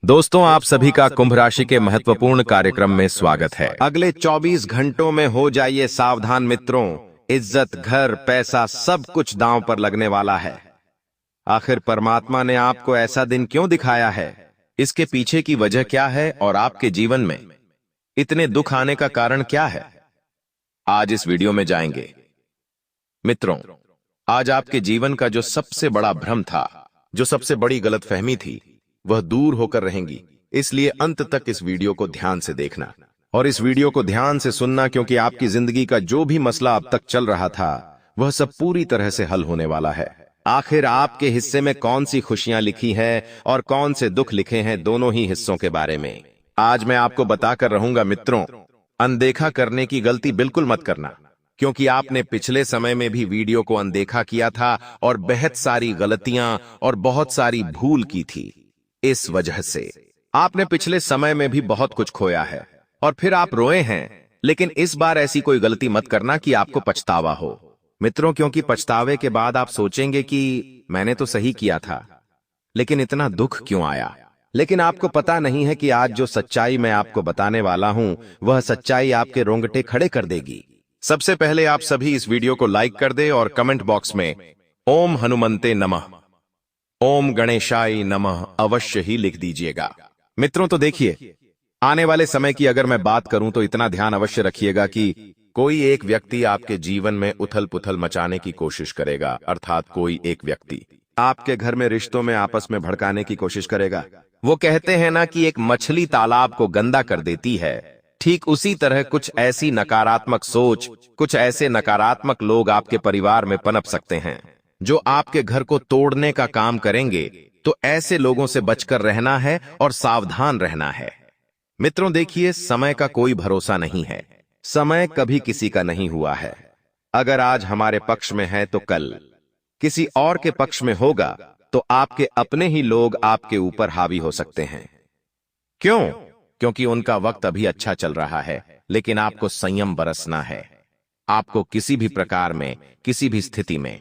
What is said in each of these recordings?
दोस्तों, आप सभी का कुंभ राशि के महत्वपूर्ण कार्यक्रम में स्वागत है। अगले 24 घंटों में हो जाइए सावधान मित्रों। इज्जत, घर, पैसा सब कुछ दांव पर लगने वाला है। आखिर परमात्मा ने आपको ऐसा दिन क्यों दिखाया है? इसके पीछे की वजह क्या है और आपके जीवन में इतने दुख आने का कारण क्या है? आज इस वीडियो में जाएंगे। मित्रों, आज आपके जीवन का जो सबसे बड़ा भ्रम था, जो सबसे बड़ी गलतफहमी थी, वह दूर होकर रहेंगी। इसलिए अंत तक इस वीडियो को ध्यान से देखना और इस वीडियो को ध्यान से सुनना, क्योंकि आपकी जिंदगी का जो भी मसला अब तक चल रहा था वह सब पूरी तरह से हल होने वाला है। आखिर आपके हिस्से में कौन सी खुशियां लिखी हैं और कौन से दुख लिखे हैं, दोनों ही हिस्सों के बारे में आज मैं आपको बताकर रहूंगा। मित्रों, अनदेखा करने की गलती बिल्कुल मत करना, क्योंकि आपने पिछले समय में भी वीडियो को अनदेखा किया था और बेहद सारी गलतियां और बहुत सारी भूल की थी। इस वजह से आपने पिछले समय में भी बहुत कुछ खोया है और फिर आप रोए हैं। लेकिन इस बार ऐसी कोई गलती मत करना कि आपको पछतावा हो मित्रों, क्योंकि पछतावे के बाद आप सोचेंगे कि मैंने तो सही किया था, लेकिन इतना दुख क्यों आया। लेकिन आपको पता नहीं है कि आज जो सच्चाई मैं आपको बताने वाला हूं, वह सच्चाई आपके रोंगटे खड़े कर देगी। सबसे पहले आप सभी इस वीडियो को लाइक कर दे और कमेंट बॉक्स में ओम हनुमंते नमः, ओम गणेशाय नमः अवश्य ही लिख दीजिएगा। मित्रों, तो देखिए, आने वाले समय की अगर मैं बात करूं तो इतना ध्यान अवश्य रखिएगा कि कोई एक व्यक्ति आपके जीवन में उथल पुथल मचाने की कोशिश करेगा। अर्थात कोई एक व्यक्ति आपके घर में रिश्तों में आपस में भड़काने की कोशिश करेगा। वो कहते हैं ना कि एक मछली तालाब को गंदा कर देती है, ठीक उसी तरह कुछ ऐसी नकारात्मक सोच, कुछ ऐसे नकारात्मक लोग आपके परिवार में पनप सकते हैं जो आपके घर को तोड़ने का काम करेंगे। तो ऐसे लोगों से बचकर रहना है और सावधान रहना है। मित्रों देखिए, समय का कोई भरोसा नहीं है। समय कभी किसी का नहीं हुआ है। अगर आज हमारे पक्ष में है तो कल किसी और के पक्ष में होगा, तो आपके अपने ही लोग आपके ऊपर हावी हो सकते हैं। क्यों? क्योंकि उनका वक्त अभी अच्छा चल रहा है, लेकिन आपको संयम बरसना है। आपको किसी भी प्रकार में, किसी भी स्थिति में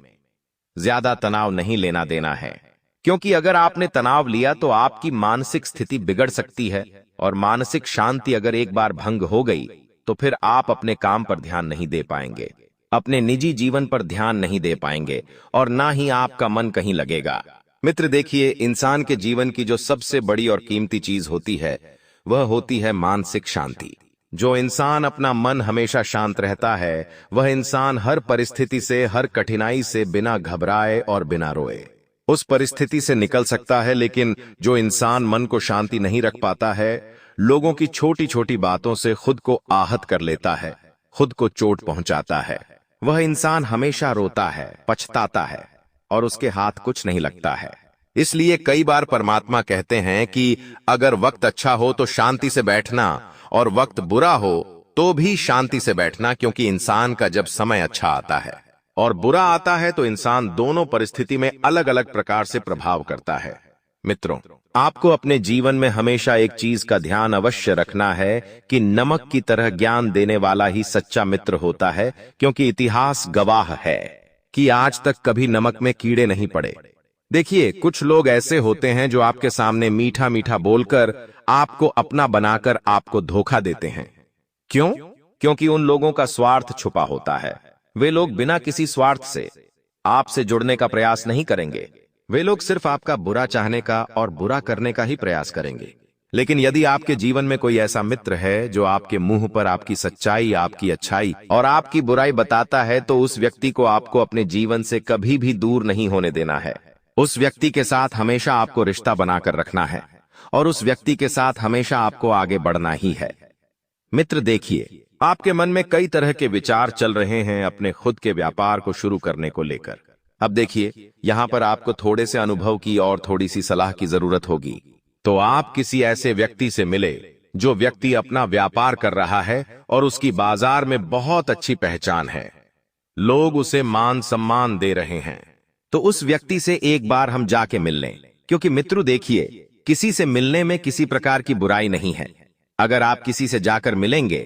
ज्यादा तनाव नहीं लेना देना है, क्योंकि अगर आपने तनाव लिया तो आपकी मानसिक स्थिति बिगड़ सकती है और मानसिक शांति अगर एक बार भंग हो गई तो फिर आप अपने काम पर ध्यान नहीं दे पाएंगे, अपने निजी जीवन पर ध्यान नहीं दे पाएंगे और ना ही आपका मन कहीं लगेगा। मित्र देखिए, इंसान के जीवन की जो सबसे बड़ी और कीमती चीज होती है वह होती है मानसिक शांति। जो इंसान अपना मन हमेशा शांत रहता है, वह इंसान हर परिस्थिति से, हर कठिनाई से बिना घबराए और बिना रोए उस परिस्थिति से निकल सकता है। लेकिन जो इंसान मन को शांति नहीं रख पाता है, लोगों की छोटी छोटी बातों से खुद को आहत कर लेता है, खुद को चोट पहुंचाता है, वह इंसान हमेशा रोता है, पछताता है और उसके हाथ कुछ नहीं लगता है। इसलिए कई बार परमात्मा कहते हैं कि अगर वक्त अच्छा हो तो शांति से बैठना और वक्त बुरा हो तो भी शांति से बैठना, क्योंकि इंसान का जब समय अच्छा आता है और बुरा आता है तो इंसान दोनों परिस्थिति में अलग अलग प्रकार से प्रभाव करता है। मित्रों, आपको अपने जीवन में हमेशा एक चीज का ध्यान अवश्य रखना है कि नमक की तरह ज्ञान देने वाला ही सच्चा मित्र होता है, क्योंकि इतिहास गवाह है कि आज तक कभी नमक में कीड़े नहीं पड़े। देखिए, कुछ लोग ऐसे होते हैं जो आपके सामने मीठा मीठा बोलकर आपको अपना बनाकर आपको धोखा देते हैं। क्यों? क्योंकि उन लोगों का स्वार्थ छुपा होता है। वे लोग बिना किसी स्वार्थ से आपसे जुड़ने का प्रयास नहीं करेंगे। वे लोग सिर्फ आपका बुरा चाहने का और बुरा करने का ही प्रयास करेंगे। लेकिन यदि आपके जीवन में कोई ऐसा मित्र है जो आपके मुंह पर आपकी सच्चाई, आपकी अच्छाई और आपकी बुराई बताता है, तो उस व्यक्ति को आपको अपने जीवन से कभी भी दूर नहीं होने देना है। उस व्यक्ति के साथ हमेशा आपको रिश्ता बनाकर रखना है और उस व्यक्ति के साथ हमेशा आपको आगे बढ़ना ही है। मित्र देखिए, आपके मन में कई तरह के विचार चल रहे हैं अपने खुद के व्यापार को शुरू करने को लेकर। अब देखिए, यहां पर आपको थोड़े से अनुभव की और थोड़ी सी सलाह की जरूरत होगी। तो आप किसी ऐसे व्यक्ति से मिले जो व्यक्ति अपना व्यापार कर रहा है और उसकी बाजार में बहुत अच्छी पहचान है, लोग उसे मान सम्मान दे रहे हैं। तो उस व्यक्ति से एक बार हम जाके मिल लें, क्योंकि मित्रों देखिए, किसी से मिलने में किसी प्रकार की बुराई नहीं है। अगर आप किसी से जाकर मिलेंगे,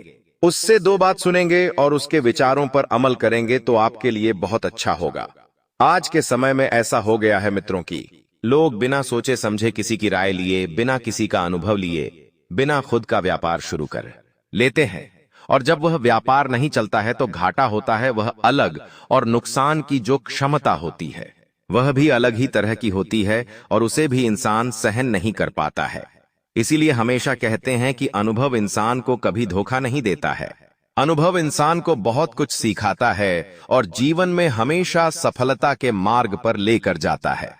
उससे दो बात सुनेंगे और उसके विचारों पर अमल करेंगे तो आपके लिए बहुत अच्छा होगा। आज के समय में ऐसा हो गया है मित्रों की लोग बिना सोचे समझे किसी की राय लिए, बिना किसी का अनुभव लिए, बिना खुद का व्यापार शुरू कर लेते हैं, और जब वह व्यापार नहीं चलता है तो घाटा होता है वह अलग, और नुकसान की जो क्षमता होती है वह भी अलग ही तरह की होती है, और उसे भी इंसान सहन नहीं कर पाता है। इसीलिए हमेशा कहते हैं कि अनुभव इंसान को कभी धोखा नहीं देता है। अनुभव इंसान को बहुत कुछ सिखाता है और जीवन में हमेशा सफलता के मार्ग पर लेकर जाता है।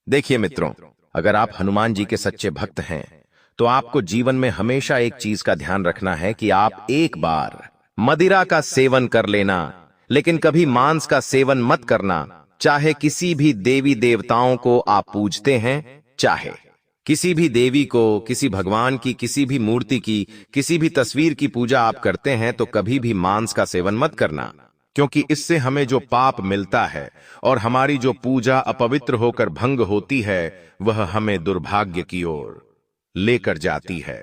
देखिए मित्रों, अगर आप हनुमान जी के सच्चे भक्त हैं तो आपको जीवन में हमेशा एक चीज का ध्यान रखना है कि आप एक बार मदिरा का सेवन कर लेना, लेकिन कभी मांस का सेवन मत करना। चाहे किसी भी देवी देवताओं को आप पूजते हैं, चाहे किसी भी देवी को, किसी भगवान की, किसी भी मूर्ति की, किसी भी तस्वीर की पूजा आप करते हैं, तो कभी भी मांस का सेवन मत करना, क्योंकि इससे हमें जो पाप मिलता है और हमारी जो पूजा अपवित्र होकर भंग होती है वह हमें दुर्भाग्य की ओर लेकर जाती है।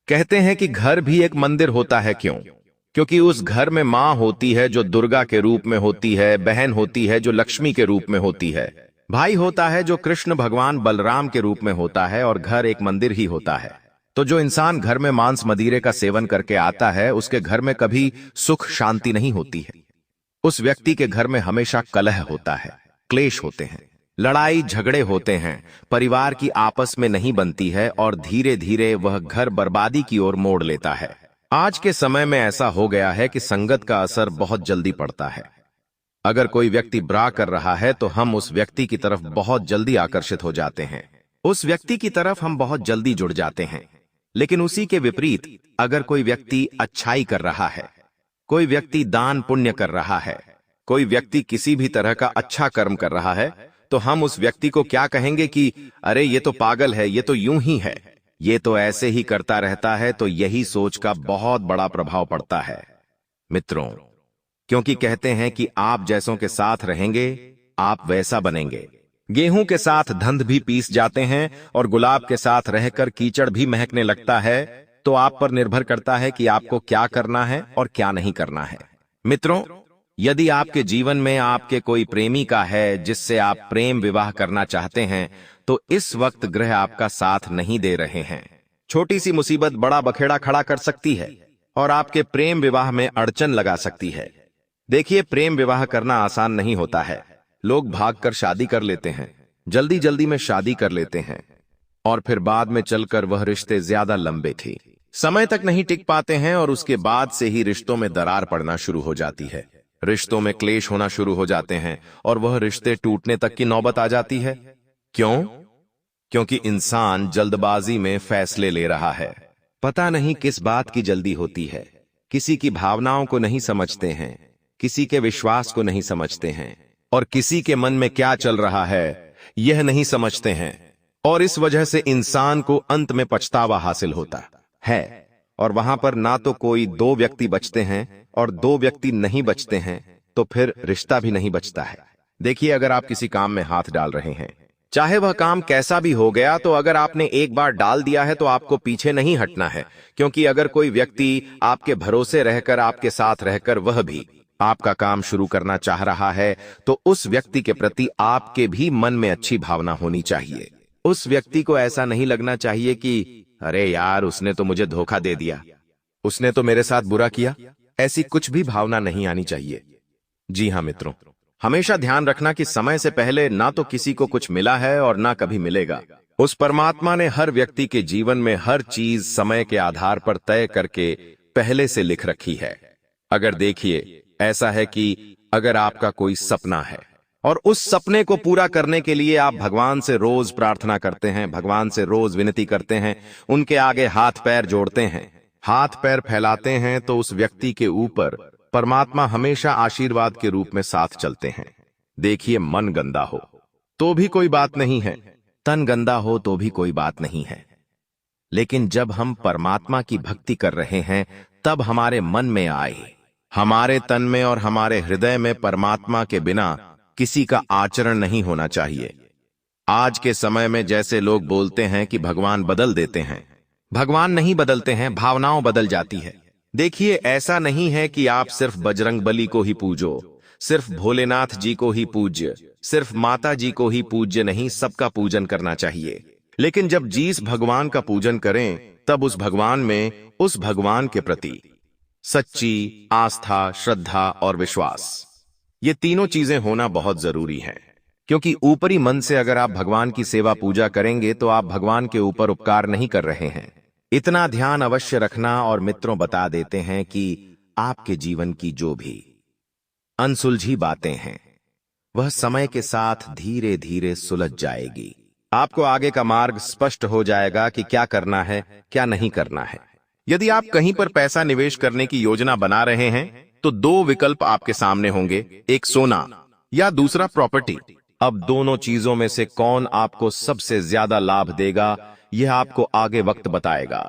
कहते हैं कि घर भी एक मंदिर होता है। क्यों? क्योंकि उस घर में मां होती है जो दुर्गा के रूप में होती है, बहन होती है जो लक्ष्मी के रूप में होती है, भाई होता है जो कृष्ण भगवान बलराम के रूप में होता है, और घर एक मंदिर ही होता है। तो जो इंसान घर में मांस मदिरे का सेवन करके आता है उसके घर में कभी सुख शांति नहीं होती है। उस व्यक्ति के घर में हमेशा कलह होता है, क्लेश होते हैं, लड़ाई झगड़े होते हैं, परिवार की आपस में नहीं बनती है, और धीरे धीरे वह घर बर्बादी की ओर मोड़ लेता है। आज के समय में ऐसा हो गया है कि संगत का असर बहुत जल्दी पड़ता है। अगर कोई व्यक्ति बुरा कर रहा है तो हम उस व्यक्ति की तरफ बहुत जल्दी आकर्षित हो जाते हैं, उस व्यक्ति की तरफ हम बहुत जल्दी जुड़ जाते हैं। लेकिन उसी के विपरीत अगर कोई व्यक्ति अच्छाई कर रहा है, कोई व्यक्ति दान पुण्य कर रहा है, कोई व्यक्ति किसी भी तरह का अच्छा कर्म कर रहा है, तो हम उस व्यक्ति को क्या कहेंगे कि अरे ये तो पागल है, ये तो यूं ही है, ये तो ऐसे ही करता रहता है। तो यही सोच का बहुत बड़ा प्रभाव पड़ता है मित्रों, क्योंकि कहते हैं कि आप जैसों के साथ रहेंगे आप वैसा बनेंगे। गेहूं के साथ धंध भी पीस जाते हैं और गुलाब के साथ रहकर कीचड़ भी महकने लगता है। तो आप पर निर्भर करता है कि आपको क्या करना है और क्या नहीं करना है। मित्रों, यदि आपके जीवन में आपके कोई प्रेमी का है जिससे आप प्रेम विवाह करना चाहते हैं, तो इस वक्त ग्रह आपका साथ नहीं दे रहे हैं। छोटी सी मुसीबत बड़ा बखेड़ा खड़ा कर सकती है और आपके प्रेम विवाह में अड़चन लगा सकती है। देखिए, प्रेम विवाह करना आसान नहीं होता है। लोग भागकर शादी कर लेते हैं, जल्दी जल्दी में शादी कर लेते हैं, और फिर बाद में चलकर वह रिश्ते ज्यादा लंबे थे, समय तक नहीं टिक पाते हैं, और उसके बाद से ही रिश्तों में दरार पड़ना शुरू हो जाती है, रिश्तों में क्लेश होना शुरू हो जाते हैं, और वह रिश्ते टूटने तक की नौबत आ जाती है। क्यों? क्योंकि इंसान जल्दबाजी में फैसले ले रहा है। पता नहीं किस बात की जल्दी होती है। किसी की भावनाओं को नहीं समझते हैं, किसी के विश्वास को नहीं समझते हैं, और किसी के मन में क्या चल रहा है यह नहीं समझते हैं, और इस वजह से इंसान को अंत में पछतावा हासिल होता है। और वहां पर ना तो कोई दो व्यक्ति बचते हैं, और दो व्यक्ति नहीं बचते हैं तो फिर रिश्ता भी नहीं बचता है। देखिए, अगर आप किसी काम में हाथ डाल रहे हैं, चाहे वह काम कैसा भी हो गया, तो अगर आपने एक बार डाल दिया है तो आपको पीछे नहीं हटना है। क्योंकि अगर कोई व्यक्ति आपके भरोसे रहकर, आपके साथ रहकर वह भी आपका काम शुरू करना चाह रहा है, तो उस व्यक्ति के प्रति आपके भी मन में अच्छी भावना होनी चाहिए। उस व्यक्ति को ऐसा नहीं लगना चाहिए कि अरे यार, उसने तो मुझे धोखा दे दिया, उसने तो मेरे साथ बुरा किया। ऐसी कुछ भी भावना नहीं आनी चाहिए। जी हाँ मित्रों, हमेशा ध्यान रखना कि समय से पहले ना तो किसी को कुछ मिला है और ना कभी मिलेगा। उस परमात्मा ने हर व्यक्ति के जीवन में हर चीज समय के आधार पर तय करके पहले से लिख रखी है। अगर देखिए, ऐसा है कि अगर आपका कोई सपना है और उस सपने को पूरा करने के लिए आप भगवान से रोज प्रार्थना करते हैं, भगवान से रोज विनती करते हैं, उनके आगे हाथ पैर जोड़ते हैं, हाथ पैर फैलाते हैं, तो उस व्यक्ति के ऊपर परमात्मा हमेशा आशीर्वाद के रूप में साथ चलते हैं। देखिए, मन गंदा हो तो भी कोई बात नहीं है, तन गंदा हो तो भी कोई बात नहीं है, लेकिन जब हम परमात्मा की भक्ति कर रहे हैं तब हमारे मन में आए, हमारे तन में और हमारे हृदय में परमात्मा के बिना किसी का आचरण नहीं होना चाहिए। आज के समय में जैसे लोग बोलते हैं कि भगवान बदल देते हैं, भगवान नहीं बदलते हैं, भावनाओं बदल जाती है। देखिए, ऐसा नहीं है कि आप सिर्फ बजरंगबली को ही पूजो, सिर्फ भोलेनाथ जी को ही पूज्य, सिर्फ माता जी को ही पूज्य नहीं, सबका पूजन करना चाहिए। लेकिन जब जिस भगवान का पूजन करें तब उस भगवान में उस भगवान के प्रति सच्ची आस्था, श्रद्धा और विश्वास, ये तीनों चीजें होना बहुत जरूरी है। क्योंकि ऊपरी मन से अगर आप भगवान की सेवा पूजा करेंगे तो आप भगवान के ऊपर उपकार नहीं कर रहे हैं। इतना ध्यान अवश्य रखना। और मित्रों, बता देते हैं कि आपके जीवन की जो भी अनसुलझी बातें हैं वह समय के साथ धीरे धीरे सुलझ जाएगी। आपको आगे का मार्ग स्पष्ट हो जाएगा कि क्या करना है, क्या नहीं करना है। यदि आप कहीं पर पैसा निवेश करने की योजना बना रहे हैं तो दो विकल्प आपके सामने होंगे, एक सोना या दूसरा प्रॉपर्टी। अब दोनों चीजों में से कौन आपको सबसे ज्यादा लाभ देगा, यह आपको आगे वक्त बताएगा।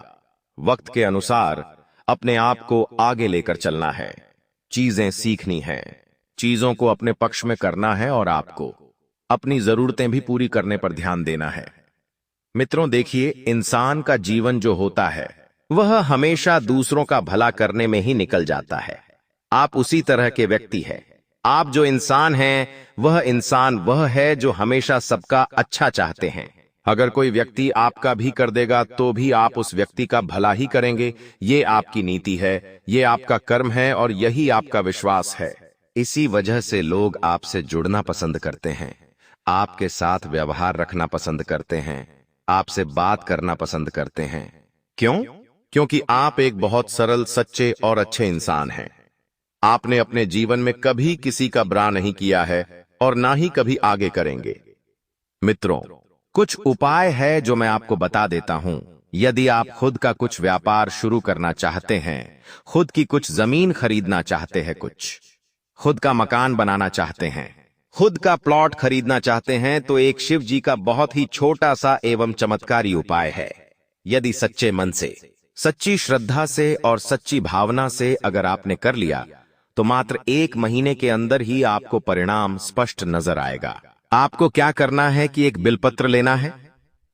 वक्त के अनुसार अपने आप को आगे लेकर चलना है, चीजें सीखनी हैं, चीजों को अपने पक्ष में करना है और आपको अपनी जरूरतें भी पूरी करने पर ध्यान देना है। मित्रों देखिए, इंसान का जीवन जो होता है वह हमेशा दूसरों का भला करने में ही निकल जाता है। आप उसी तरह के व्यक्ति हैं। आप जो इंसान हैं वह इंसान वह है जो हमेशा सबका अच्छा चाहते हैं। अगर कोई व्यक्ति आपका भी कर देगा तो भी आप उस व्यक्ति का भला ही करेंगे। ये आपकी नीति है, ये आपका कर्म है और यही आपका विश्वास है। इसी वजह से लोग आपसे जुड़ना पसंद करते हैं, आपके साथ व्यवहार रखना पसंद करते हैं, आपसे बात करना पसंद करते हैं। क्यों? क्योंकि आप एक बहुत सरल, सच्चे और अच्छे इंसान हैं। आपने अपने जीवन में कभी किसी का बुरा नहीं किया है और ना ही कभी आगे करेंगे। मित्रों, कुछ उपाय है जो मैं आपको बता देता हूं। यदि आप खुद का कुछ व्यापार शुरू करना चाहते हैं, खुद की कुछ जमीन खरीदना चाहते हैं, कुछ खुद का मकान बनाना चाहते हैं, खुद का प्लॉट खरीदना चाहते हैं, तो एक शिव जी का बहुत ही छोटा सा एवं चमत्कारी उपाय है। यदि सच्चे मन से, सच्ची श्रद्धा से और सच्ची भावना से अगर आपने कर लिया तो मात्र 1 महीने के अंदर ही आपको परिणाम स्पष्ट नजर आएगा। आपको क्या करना है कि एक बिलपत्र लेना है,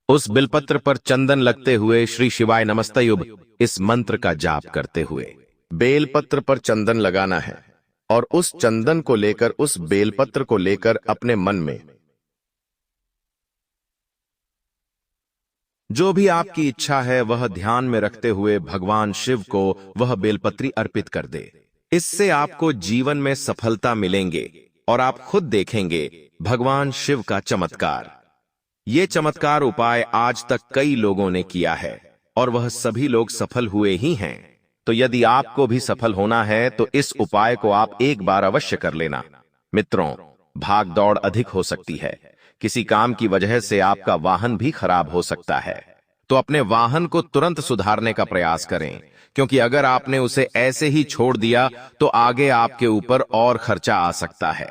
उस बिलपत्र पर चंदन लगते हुए श्री शिवाय नमस्तयुब इस मंत्र का जाप करते हुए बेलपत्र पर चंदन लगाना है और उस चंदन को लेकर, उस बेलपत्र को लेकर अपने मन में जो भी आपकी इच्छा है वह ध्यान में रखते हुए भगवान शिव को वह बेलपत्री अर्पित कर दे। इससे आपको जीवन में सफलता मिलेंगे और आप खुद देखेंगे भगवान शिव का चमत्कार। ये चमत्कार उपाय आज तक कई लोगों ने किया है और वह सभी लोग सफल हुए ही हैं। तो यदि आपको भी सफल होना है तो इस उपाय को आप एक बार अवश्य कर लेना। मित्रों, भाग दौड़ अधिक हो सकती है, किसी काम की वजह से आपका वाहन भी खराब हो सकता है, तो अपने वाहन को तुरंत सुधारने का प्रयास करें, क्योंकि अगर आपने उसे ऐसे ही छोड़ दिया तो आगे आपके ऊपर और खर्चा आ सकता है।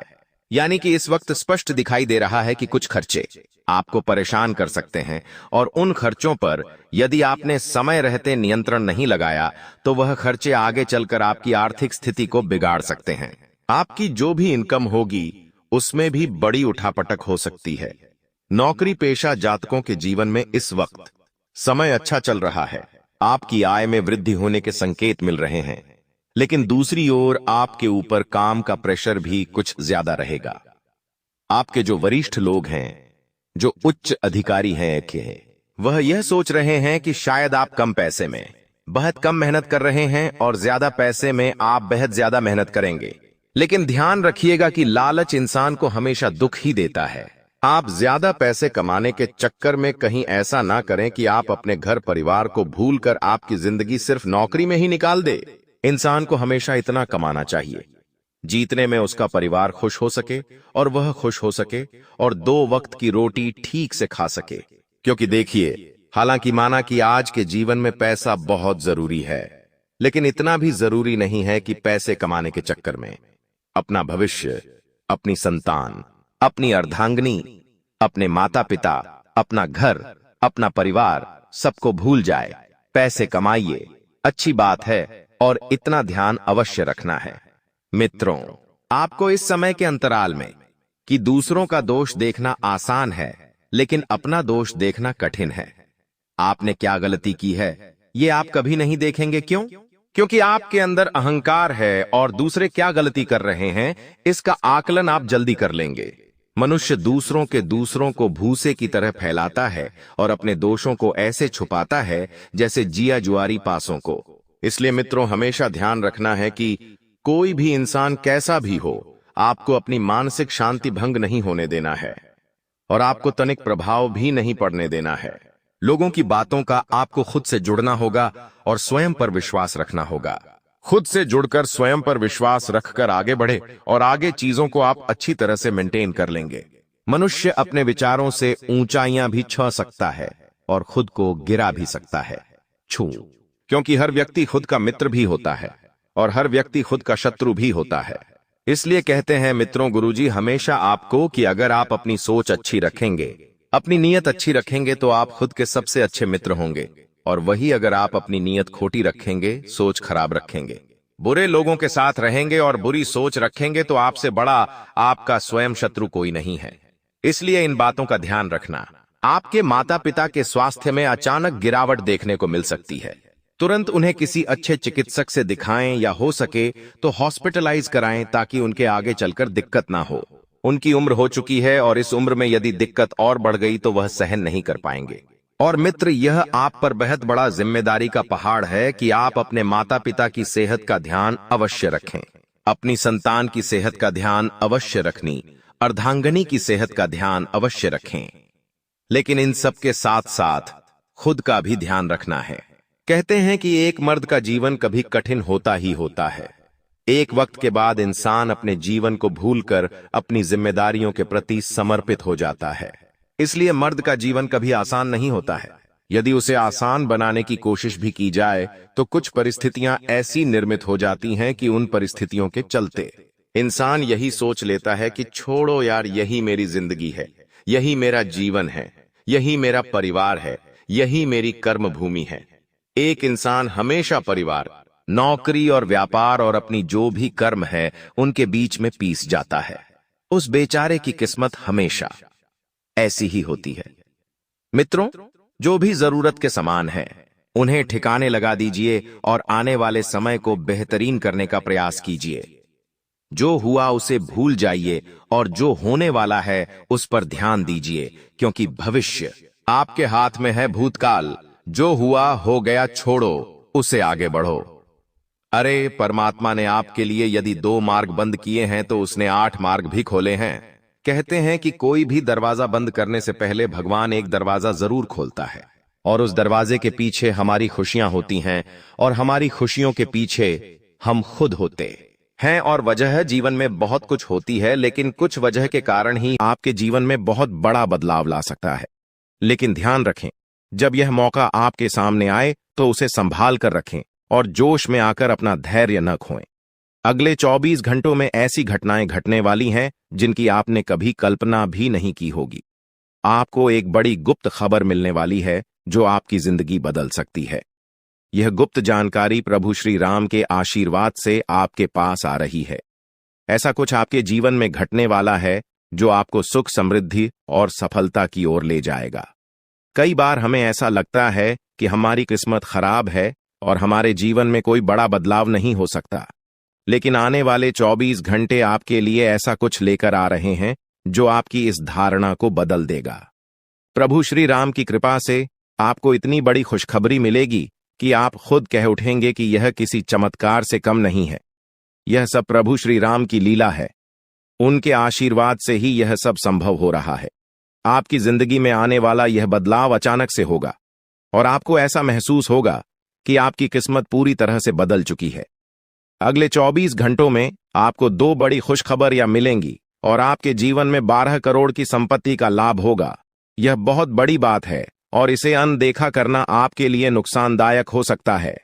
यानी कि इस वक्त स्पष्ट दिखाई दे रहा है कि कुछ खर्चे आपको परेशान कर सकते हैं और उन खर्चों पर यदि आपने समय रहते नियंत्रण नहीं लगाया तो वह खर्चे आगे चलकर आपकी आर्थिक स्थिति को बिगाड़ सकते हैं। आपकी जो भी इनकम होगी उसमें भी बड़ी उठापटक हो सकती है। नौकरी पेशा जातकों के जीवन में इस वक्त समय अच्छा चल रहा है, आपकी आय में वृद्धि होने के संकेत मिल रहे हैं, लेकिन दूसरी ओर आपके ऊपर काम का प्रेशर भी कुछ ज्यादा रहेगा। आपके जो वरिष्ठ लोग हैं, जो उच्च अधिकारी हैं, वह यह सोच रहे हैं कि शायद आप कम पैसे में बहुत कम मेहनत कर रहे हैं और ज्यादा पैसे में आप बेहद ज्यादा मेहनत करेंगे। लेकिन ध्यान रखिएगा कि लालच इंसान को हमेशा दुख ही देता है। आप ज्यादा पैसे कमाने के चक्कर में कहीं ऐसा ना करें कि आप अपने घर परिवार को भूलकर आपकी जिंदगी सिर्फ नौकरी में ही निकाल दे। इंसान को हमेशा इतना कमाना चाहिए जीतने में उसका परिवार खुश हो सके और वह खुश हो सके और 2 वक्त की रोटी ठीक से खा सके। क्योंकि देखिए, हालांकि माना कि आज के जीवन में पैसा बहुत जरूरी है, लेकिन इतना भी जरूरी नहीं है कि पैसे कमाने के चक्कर में अपना भविष्य, अपनी संतान, अपनी अर्धांगिनी, अपने माता पिता, अपना घर, अपना परिवार सबको भूल जाए। पैसे कमाइए, अच्छी बात है, और इतना ध्यान अवश्य रखना है। मित्रों, आपको इस समय के अंतराल में कि दूसरों का दोष देखना आसान है लेकिन अपना दोष देखना कठिन है। आपने क्या गलती की है ये आप कभी नहीं देखेंगे। क्यों? क्योंकि आपके अंदर अहंकार है और दूसरे क्या गलती कर रहे हैं इसका आकलन आप जल्दी कर लेंगे। मनुष्य दूसरों को भूसे की तरह फैलाता है और अपने दोषों को ऐसे छुपाता है जैसे जिया जुआरी पासों को। इसलिए मित्रों, हमेशा ध्यान रखना है कि कोई भी इंसान कैसा भी हो, आपको अपनी मानसिक शांति भंग नहीं होने देना है और आपको तनिक प्रभाव भी नहीं पड़ने देना है। लोगों की बातों का आपको खुद से जुड़ना होगा और स्वयं पर विश्वास रखना होगा। खुद से जुड़कर स्वयं पर विश्वास रखकर आगे बढ़े और आगे चीजों को आप अच्छी तरह से मेंटेन कर लेंगे। मनुष्य अपने विचारों से ऊंचाइयां भी छू सकता है और खुद को गिरा भी सकता है। क्योंकि हर व्यक्ति खुद का मित्र भी होता है और हर व्यक्ति खुद का शत्रु भी होता है। इसलिए कहते हैं मित्रों, गुरुजी हमेशा आपको कि अगर आप अपनी सोच अच्छी रखेंगे, अपनी नीयत अच्छी रखेंगे तो आप खुद के सबसे अच्छे मित्र होंगे, और वही अगर आप अपनी नीयत खोटी रखेंगे, सोच खराब रखेंगे, बुरे लोगों के साथ रहेंगे और बुरी सोच रखेंगे तो आपसे बड़ा आपका स्वयं शत्रु कोई नहीं है। इसलिए इन बातों का ध्यान रखना। आपके माता पिता के स्वास्थ्य में अचानक गिरावट देखने को मिल सकती है। तुरंत उन्हें किसी अच्छे चिकित्सक से दिखाएं या हो सके तो हॉस्पिटलाइज कराएं ताकि उनके आगे चलकर दिक्कत ना हो। उनकी उम्र हो चुकी है और इस उम्र में यदि दिक्कत और बढ़ गई तो वह सहन नहीं कर पाएंगे। और मित्र, यह आप पर बहुत बड़ा जिम्मेदारी का पहाड़ है कि आप अपने माता पिता की सेहत का ध्यान अवश्य रखें, अपनी संतान की सेहत का ध्यान अवश्य रखनी, अर्धांगनी की सेहत का ध्यान अवश्य रखें। लेकिन इन सब के साथ साथ खुद का भी ध्यान रखना है। कहते हैं कि एक मर्द का जीवन कभी कठिन होता ही होता है। एक वक्त के बाद इंसान अपने जीवन को भूलकर अपनी जिम्मेदारियों के प्रति समर्पित हो जाता है। इसलिए मर्द का जीवन कभी आसान नहीं होता है। यदि उसे आसान बनाने की कोशिश भी की जाए तो कुछ परिस्थितियां ऐसी निर्मित हो जाती हैं कि उन परिस्थितियों के चलते इंसान यही सोच लेता है कि छोड़ो यार, यही मेरी जिंदगी है, यही मेरा जीवन है, यही मेरा परिवार है, यही मेरी कर्म भूमि है। एक इंसान हमेशा परिवार, नौकरी और व्यापार और अपनी जो भी कर्म है उनके बीच में पीस जाता है। उस बेचारे की किस्मत हमेशा ऐसी ही होती है। मित्रों, जो भी जरूरत के समान है उन्हें ठिकाने लगा दीजिए और आने वाले समय को बेहतरीन करने का प्रयास कीजिए। जो हुआ उसे भूल जाइए और जो होने वाला है उस पर ध्यान दीजिए, क्योंकि भविष्य आपके हाथ में है। भूतकाल जो हुआ हो गया, छोड़ो उसे, आगे बढ़ो। अरे परमात्मा ने आपके लिए यदि 2 मार्ग बंद किए हैं तो उसने 8 मार्ग भी खोले हैं। कहते हैं कि कोई भी दरवाजा बंद करने से पहले भगवान एक दरवाजा जरूर खोलता है और उस दरवाजे के पीछे हमारी खुशियां होती हैं और हमारी खुशियों के पीछे हम खुद होते हैं। और वजह जीवन में बहुत कुछ होती है, लेकिन कुछ वजह के कारण ही आपके जीवन में बहुत बड़ा बदलाव ला सकता है। लेकिन ध्यान रखें, जब यह मौका आपके सामने आए तो उसे संभाल कर रखें और जोश में आकर अपना धैर्य न खोएं। अगले 24 घंटों में ऐसी घटनाएं घटने वाली हैं जिनकी आपने कभी कल्पना भी नहीं की होगी। आपको एक बड़ी गुप्त खबर मिलने वाली है जो आपकी जिंदगी बदल सकती है। यह गुप्त जानकारी प्रभु श्री राम के आशीर्वाद से आपके पास आ रही है। ऐसा कुछ आपके जीवन में घटने वाला है जो आपको सुख, समृद्धि और सफलता की ओर ले जाएगा। कई बार हमें ऐसा लगता है कि हमारी किस्मत खराब है और हमारे जीवन में कोई बड़ा बदलाव नहीं हो सकता, लेकिन आने वाले 24 घंटे आपके लिए ऐसा कुछ लेकर आ रहे हैं जो आपकी इस धारणा को बदल देगा। प्रभु श्री राम की कृपा से आपको इतनी बड़ी खुशखबरी मिलेगी कि आप खुद कह उठेंगे कि यह किसी चमत्कार से कम नहीं है। यह सब प्रभु श्री राम की लीला है। उनके आशीर्वाद से ही यह सब संभव हो रहा है। आपकी जिंदगी में आने वाला यह बदलाव अचानक से होगा और आपको ऐसा महसूस होगा कि आपकी किस्मत पूरी तरह से बदल चुकी है। अगले 24 घंटों में आपको 2 बड़ी खुशखबरियां मिलेंगी और आपके जीवन में 12 करोड़ की संपत्ति का लाभ होगा। यह बहुत बड़ी बात है और इसे अनदेखा करना आपके लिए नुकसानदायक हो सकता है।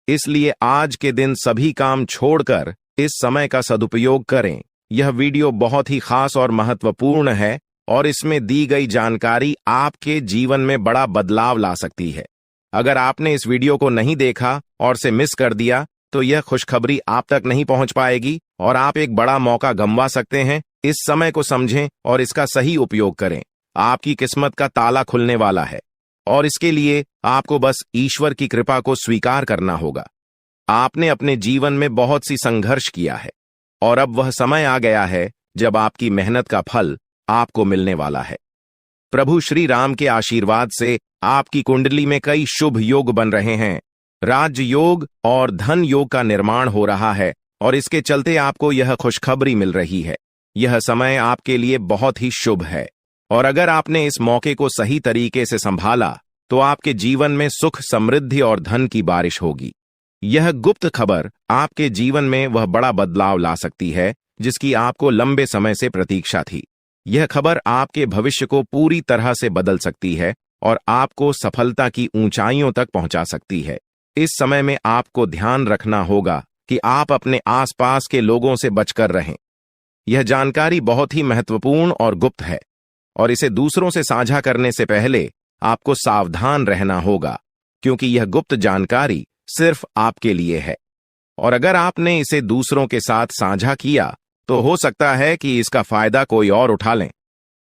इसलिए आज के दिन सभी काम छोड़कर इस समय का सदुपयोग करें। यह वीडियो बहुत ही खास और महत्वपूर्ण है और इसमें दी गई जानकारी आपके जीवन में बड़ा बदलाव ला सकती है। अगर आपने इस वीडियो को नहीं देखा और से मिस कर दिया तो यह खुशखबरी आप तक नहीं पहुंच पाएगी और आप एक बड़ा मौका गंवा सकते हैं। इस समय को समझें और इसका सही उपयोग करें। आपकी किस्मत का ताला खुलने वाला है और इसके लिए आपको बस ईश्वर की कृपा को स्वीकार करना होगा। आपने अपने जीवन में बहुत सी संघर्ष किया है और अब वह समय आ गया है जब आपकी मेहनत का फल आपको मिलने वाला है। प्रभु श्री राम के आशीर्वाद से आपकी कुंडली में कई शुभ योग बन रहे हैं। राज्य योग और धन योग का निर्माण हो रहा है और इसके चलते आपको यह खुशखबरी मिल रही है। यह समय आपके लिए बहुत ही शुभ है और अगर आपने इस मौके को सही तरीके से संभाला तो आपके जीवन में सुख, समृद्धि और धन की बारिश होगी। यह गुप्त खबर आपके जीवन में वह बड़ा बदलाव ला सकती है जिसकी आपको लंबे समय से प्रतीक्षा थी। यह खबर आपके भविष्य को पूरी तरह से बदल सकती है और आपको सफलता की ऊंचाइयों तक पहुंचा सकती है। इस समय में आपको ध्यान रखना होगा कि आप अपने आसपास के लोगों से बचकर रहें। यह जानकारी बहुत ही महत्वपूर्ण और गुप्त है और इसे दूसरों से साझा करने से पहले आपको सावधान रहना होगा, क्योंकि यह गुप्त जानकारी सिर्फ आपके लिए है और अगर आपने इसे दूसरों के साथ साझा किया तो हो सकता है कि इसका फायदा कोई और उठा लें।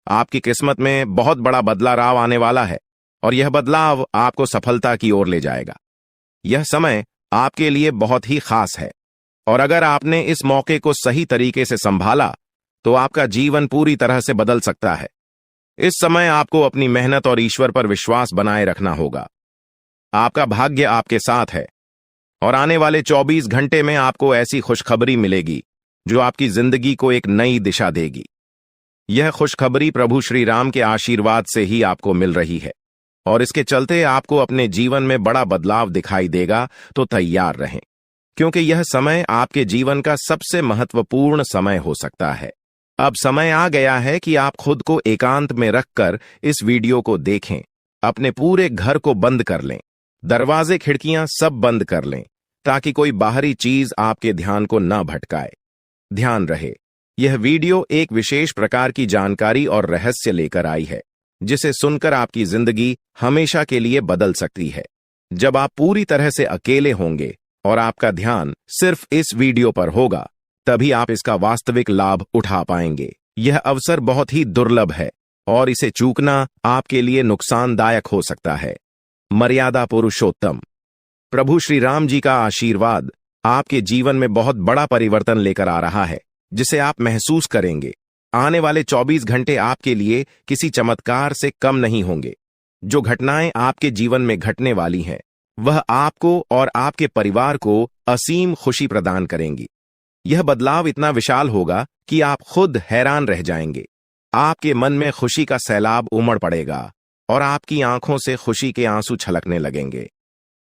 आपकी किस्मत में बहुत बड़ा बदलाव आने वाला है और यह बदलाव आपको सफलता की ओर ले जाएगा। यह समय आपके लिए बहुत ही खास है और अगर आपने इस मौके को सही तरीके से संभाला तो आपका जीवन पूरी तरह से बदल सकता है। इस समय आपको अपनी मेहनत और ईश्वर पर विश्वास बनाए रखना होगा। आपका भाग्य आपके साथ है और आने वाले 24 घंटे में आपको ऐसी खुशखबरी मिलेगी जो आपकी जिंदगी को एक नई दिशा देगी। यह खुशखबरी प्रभु श्री राम के आशीर्वाद से ही आपको मिल रही है और इसके चलते आपको अपने जीवन में बड़ा बदलाव दिखाई देगा। तो तैयार रहें, क्योंकि यह समय आपके जीवन का सबसे महत्वपूर्ण समय हो सकता है। अब समय आ गया है कि आप खुद को एकांत में रखकर इस वीडियो को देखें। अपने पूरे घर को बंद कर लें, दरवाजे खिड़कियां सब बंद कर लें ताकि कोई बाहरी चीज आपके ध्यान को न भटकाए। ध्यान रहे, यह वीडियो एक विशेष प्रकार की जानकारी और रहस्य लेकर आई है जिसे सुनकर आपकी जिंदगी हमेशा के लिए बदल सकती है। जब आप पूरी तरह से अकेले होंगे और आपका ध्यान सिर्फ इस वीडियो पर होगा, तभी आप इसका वास्तविक लाभ उठा पाएंगे। यह अवसर बहुत ही दुर्लभ है और इसे चूकना आपके लिए नुकसानदायक हो सकता है। मर्यादा पुरुषोत्तम प्रभु श्री राम जी का आशीर्वाद आपके जीवन में बहुत बड़ा परिवर्तन लेकर आ रहा है, जिसे आप महसूस करेंगे। आने वाले 24 घंटे आपके लिए किसी चमत्कार से कम नहीं होंगे। जो घटनाएं आपके जीवन में घटने वाली हैं, वह आपको और आपके परिवार को असीम खुशी प्रदान करेंगी। यह बदलाव इतना विशाल होगा कि आप खुद हैरान रह जाएंगे। आपके मन में खुशी का सैलाब उमड़ पड़ेगा और आपकी आंखों से खुशी के आंसू छलकने लगेंगे,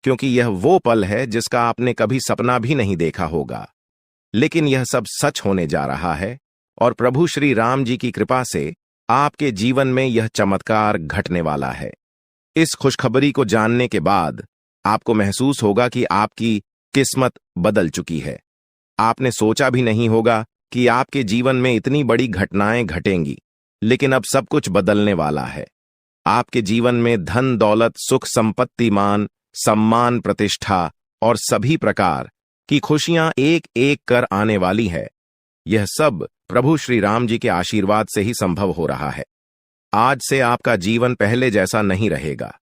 क्योंकि यह वो पल है जिसका आपने कभी सपना भी नहीं देखा होगा। लेकिन यह सब सच होने जा रहा है और प्रभु श्री राम जी की कृपा से आपके जीवन में यह चमत्कार घटने वाला है। इस खुशखबरी को जानने के बाद आपको महसूस होगा कि आपकी किस्मत बदल चुकी है। आपने सोचा भी नहीं होगा कि आपके जीवन में इतनी बड़ी घटनाएं घटेंगी, लेकिन अब सब कुछ बदलने वाला है। आपके जीवन में धन, दौलत, सुख, संपत्ति, मान, सम्मान, प्रतिष्ठा और सभी प्रकार की खुशियां एक एक कर आने वाली है। यह सब प्रभु श्री राम जी के आशीर्वाद से ही संभव हो रहा है। आज से आपका जीवन पहले जैसा नहीं रहेगा।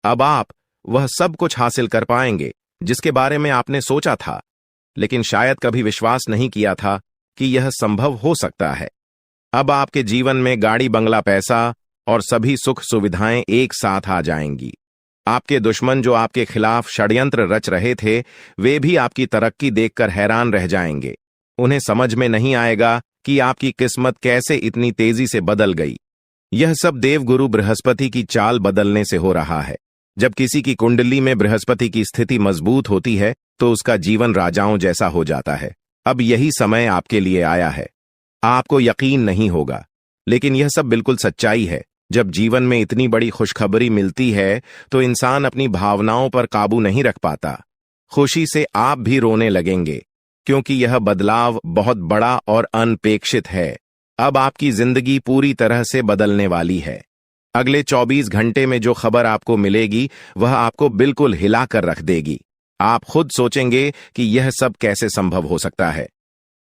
अब आप वह सब कुछ हासिल कर पाएंगे जिसके बारे में आपने सोचा था, लेकिन शायद कभी विश्वास नहीं किया था कि यह संभव हो सकता है। अब आपके जीवन में गाड़ी, बंगला, पैसा और सभी सुख सुविधाएं एक साथ आ जाएंगी। आपके दुश्मन जो आपके खिलाफ षड्यंत्र रच रहे थे, वे भी आपकी तरक्की देखकर हैरान रह जाएंगे। उन्हें समझ में नहीं आएगा कि आपकी किस्मत कैसे इतनी तेजी से बदल गई। यह सब देवगुरु बृहस्पति की चाल बदलने से हो रहा है। जब किसी की कुंडली में बृहस्पति की स्थिति मजबूत होती है तो उसका जीवन राजाओं जैसा हो जाता है। अब यही समय आपके लिए आया है। आपको यकीन नहीं होगा, लेकिन यह सब बिल्कुल सच्चाई है। जब जीवन में इतनी बड़ी खुशखबरी मिलती है तो इंसान अपनी भावनाओं पर काबू नहीं रख पाता। खुशी से आप भी रोने लगेंगे, क्योंकि यह बदलाव बहुत बड़ा और अनपेक्षित है। अब आपकी जिंदगी पूरी तरह से बदलने वाली है। अगले 24 घंटे में जो खबर आपको मिलेगी वह आपको बिल्कुल हिला कर रख देगी। आप खुद सोचेंगे कि यह सब कैसे संभव हो सकता है,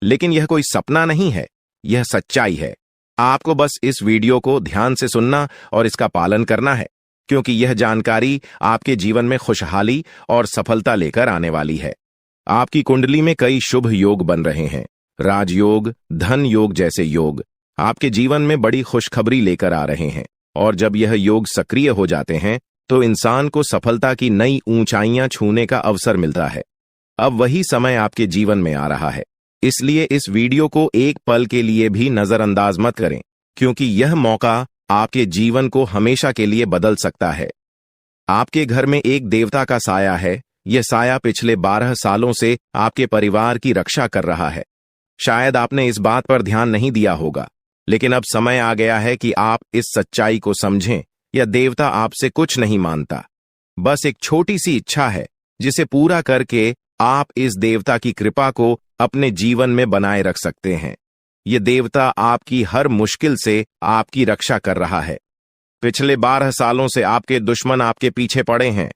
लेकिन यह कोई सपना नहीं है, यह सच्चाई है। आपको बस इस वीडियो को ध्यान से सुनना और इसका पालन करना है, क्योंकि यह जानकारी आपके जीवन में खुशहाली और सफलता लेकर आने वाली है। आपकी कुंडली में कई शुभ योग बन रहे हैं। राजयोग, धन योग जैसे योग आपके जीवन में बड़ी खुशखबरी लेकर आ रहे हैं। और जब यह योग सक्रिय हो जाते हैं तो इंसान को सफलता की नई ऊंचाइयां छूने का अवसर मिलता है। अब वही समय आपके जीवन में आ रहा है, इसलिए इस वीडियो को एक पल के लिए भी नजरअंदाज मत करें, क्योंकि यह मौका आपके जीवन को हमेशा के लिए बदल सकता है। आपके घर में एक देवता का साया है। यह साया पिछले 12 सालों से आपके परिवार की रक्षा कर रहा है। शायद आपने इस बात पर ध्यान नहीं दिया होगा, लेकिन अब समय आ गया है कि आप इस सच्चाई को समझें। यह देवता आपसे कुछ नहीं मांगता, बस एक छोटी सी इच्छा है जिसे पूरा करके आप इस देवता की कृपा को अपने जीवन में बनाए रख सकते हैं। यह देवता आपकी हर मुश्किल से आपकी रक्षा कर रहा है। पिछले 12 सालों से आपके दुश्मन आपके पीछे पड़े हैं,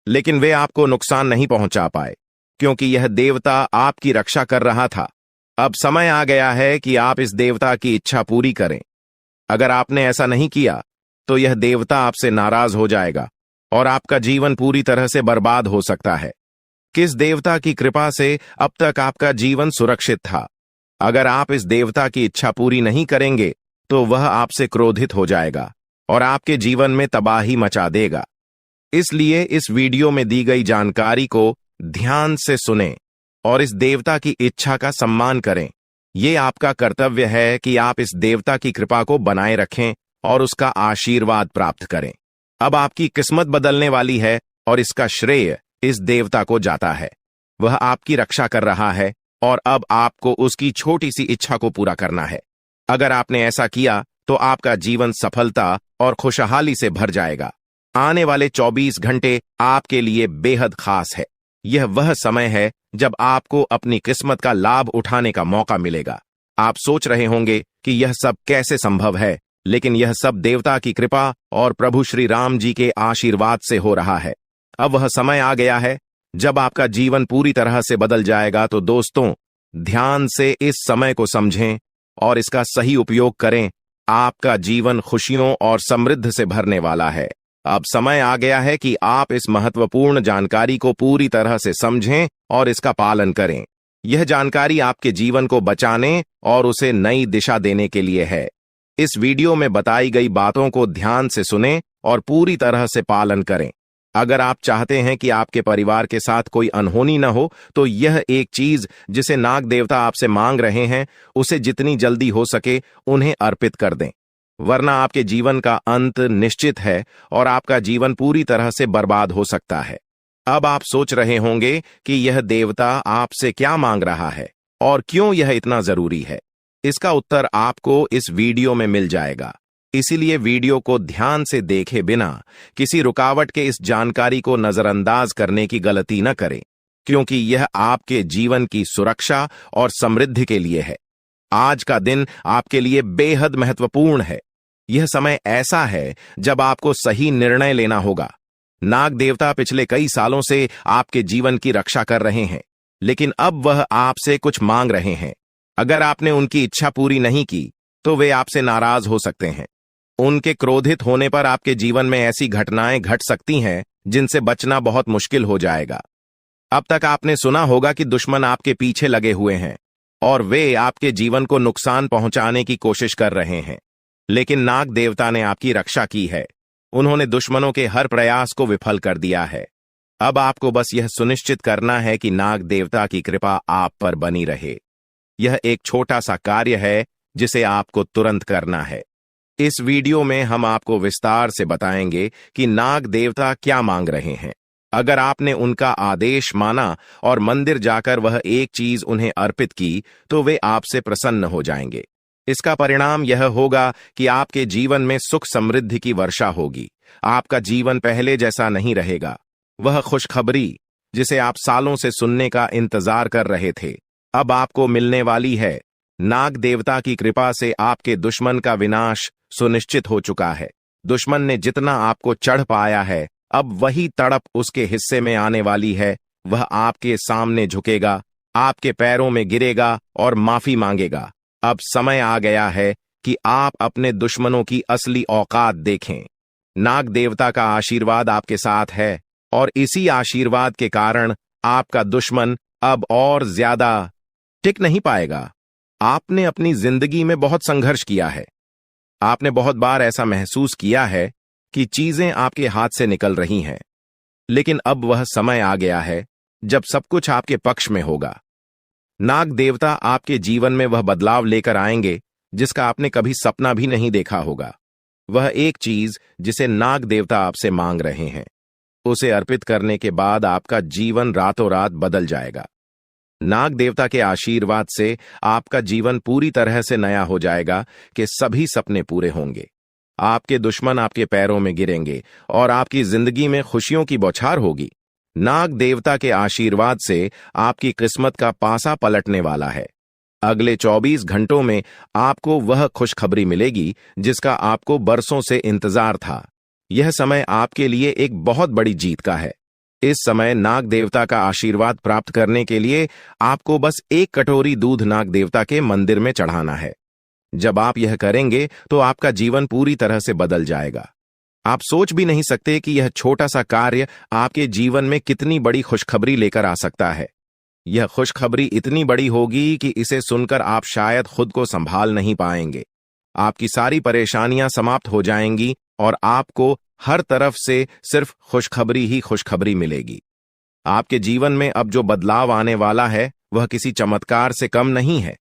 लेकिन वे आपको नुकसान नहीं पहुंचा पाए, क्योंकि यह देवता आपकी रक्षा कर रहा था। अब समय आ गया है कि आप इस देवता की इच्छा पूरी करें। अगर आपने ऐसा नहीं किया तो यह देवता आपसे नाराज हो जाएगा और आपका जीवन पूरी तरह से बर्बाद हो सकता है। किस देवता की कृपा से अब तक आपका जीवन सुरक्षित था? अगर आप इस देवता की इच्छा पूरी नहीं करेंगे तो वह आपसे क्रोधित हो जाएगा और आपके जीवन में तबाही मचा देगा। इसलिए इस वीडियो में दी गई जानकारी को ध्यान से सुनें और इस देवता की इच्छा का सम्मान करें। यह आपका कर्तव्य है कि आप इस देवता की कृपा को बनाए रखें और उसका आशीर्वाद प्राप्त करें। अब आपकी किस्मत बदलने वाली है और इसका श्रेय इस देवता को जाता है। वह आपकी रक्षा कर रहा है और अब आपको उसकी छोटी सी इच्छा को पूरा करना है। अगर आपने ऐसा किया तो आपका जीवन सफलता और खुशहाली से भर जाएगा। आने वाले 24 घंटे आपके लिए बेहद खास है। यह वह समय है जब आपको अपनी किस्मत का लाभ उठाने का मौका मिलेगा। आप सोच रहे होंगे कि यह सब कैसे संभव है, लेकिन यह सब देवता की कृपा और प्रभु श्री राम जी के आशीर्वाद से हो रहा है। अब वह समय आ गया है जब आपका जीवन पूरी तरह से बदल जाएगा। तो दोस्तों, ध्यान से इस समय को समझें और इसका सही उपयोग करें। आपका जीवन खुशियों और समृद्धि से भरने वाला है। अब समय आ गया है कि आप इस महत्वपूर्ण जानकारी को पूरी तरह से समझें और इसका पालन करें। यह जानकारी आपके जीवन को बचाने और उसे नई दिशा देने के लिए है। इस वीडियो में बताई गई बातों को ध्यान से सुनें और पूरी तरह से पालन करें। अगर आप चाहते हैं कि आपके परिवार के साथ कोई अनहोनी न हो, तो यह एक चीज जिसे नाग देवता आपसे मांग रहे हैं, उसे जितनी जल्दी हो सके उन्हें अर्पित कर दें, वरना आपके जीवन का अंत निश्चित है और आपका जीवन पूरी तरह से बर्बाद हो सकता है। अब आप सोच रहे होंगे कि यह देवता आपसे क्या मांग रहा है और क्यों यह इतना जरूरी है। इसका उत्तर आपको इस वीडियो में मिल जाएगा, इसीलिए वीडियो को ध्यान से देखे बिना किसी रुकावट के इस जानकारी को नजरअंदाज करने की गलती न करें, क्योंकि यह आपके जीवन की सुरक्षा और समृद्धि के लिए है। आज का दिन आपके लिए बेहद महत्वपूर्ण है। यह समय ऐसा है जब आपको सही निर्णय लेना होगा। नाग देवता पिछले कई सालों से आपके जीवन की रक्षा कर रहे हैं, लेकिन अब वह आपसे कुछ मांग रहे हैं। अगर आपने उनकी इच्छा पूरी नहीं की तो वे आपसे नाराज हो सकते हैं। उनके क्रोधित होने पर आपके जीवन में ऐसी घटनाएं घट सकती हैं जिनसे बचना बहुत मुश्किल हो जाएगा। अब तक आपने सुना होगा कि दुश्मन आपके पीछे लगे हुए हैं और वे आपके जीवन को नुकसान पहुंचाने की कोशिश कर रहे हैं, लेकिन नाग देवता ने आपकी रक्षा की है। उन्होंने दुश्मनों के हर प्रयास को विफल कर दिया है। अब आपको बस यह सुनिश्चित करना है कि नाग देवता की कृपा आप पर बनी रहे। यह एक छोटा सा कार्य है जिसे आपको तुरंत करना है। इस वीडियो में हम आपको विस्तार से बताएंगे कि नाग देवता क्या मांग रहे हैं। अगर आपने उनका आदेश माना और मंदिर जाकर वह एक चीज उन्हें अर्पित की तो वे आपसे प्रसन्न हो जाएंगे। इसका परिणाम यह होगा कि आपके जीवन में सुख समृद्धि की वर्षा होगी। आपका जीवन पहले जैसा नहीं रहेगा। वह खुशखबरी जिसे आप सालों से सुनने का इंतजार कर रहे थे, अब आपको मिलने वाली है। नाग देवता की कृपा से आपके दुश्मन का विनाश सुनिश्चित हो चुका है। दुश्मन ने जितना आपको चढ़ पाया है, अब वही तड़प उसके हिस्से में आने वाली है। वह आपके सामने झुकेगा, आपके पैरों में गिरेगा और माफी मांगेगा। अब समय आ गया है कि आप अपने दुश्मनों की असली औकात देखें। नाग देवता का आशीर्वाद आपके साथ है और इसी आशीर्वाद के कारण आपका दुश्मन अब और ज्यादा टिक नहीं पाएगा। आपने अपनी जिंदगी में बहुत संघर्ष किया है। आपने बहुत बार ऐसा महसूस किया है कि चीजें आपके हाथ से निकल रही हैं, लेकिन अब वह समय आ गया है जब सब कुछ आपके पक्ष में होगा। नाग देवता आपके जीवन में वह बदलाव लेकर आएंगे जिसका आपने कभी सपना भी नहीं देखा होगा। वह एक चीज जिसे नाग देवता आपसे मांग रहे हैं, उसे अर्पित करने के बाद आपका जीवन रातों रात बदल जाएगा। नाग देवता के आशीर्वाद से आपका जीवन पूरी तरह से नया हो जाएगा कि सभी सपने पूरे होंगे। आपके दुश्मन आपके पैरों में गिरेंगे और आपकी जिंदगी में खुशियों की बौछार होगी। नाग देवता के आशीर्वाद से आपकी किस्मत का पासा पलटने वाला है। अगले 24 घंटों में आपको वह खुशखबरी मिलेगी जिसका आपको बरसों से इंतजार था। यह समय आपके लिए एक बहुत बड़ी जीत का है। इस समय नाग देवता का आशीर्वाद प्राप्त करने के लिए आपको बस एक कटोरी दूध नाग देवता के मंदिर में चढ़ाना है। जब आप यह करेंगे तो आपका जीवन पूरी तरह से बदल जाएगा। आप सोच भी नहीं सकते कि यह छोटा सा कार्य आपके जीवन में कितनी बड़ी खुशखबरी लेकर आ सकता है। यह खुशखबरी इतनी बड़ी होगी कि इसे सुनकर आप शायद खुद को संभाल नहीं पाएंगे। आपकी सारी परेशानियां समाप्त हो जाएंगी और आपको हर तरफ से सिर्फ खुशखबरी ही खुशखबरी मिलेगी। आपके जीवन में अब जो बदलाव आने वाला है वह किसी चमत्कार से कम नहीं है।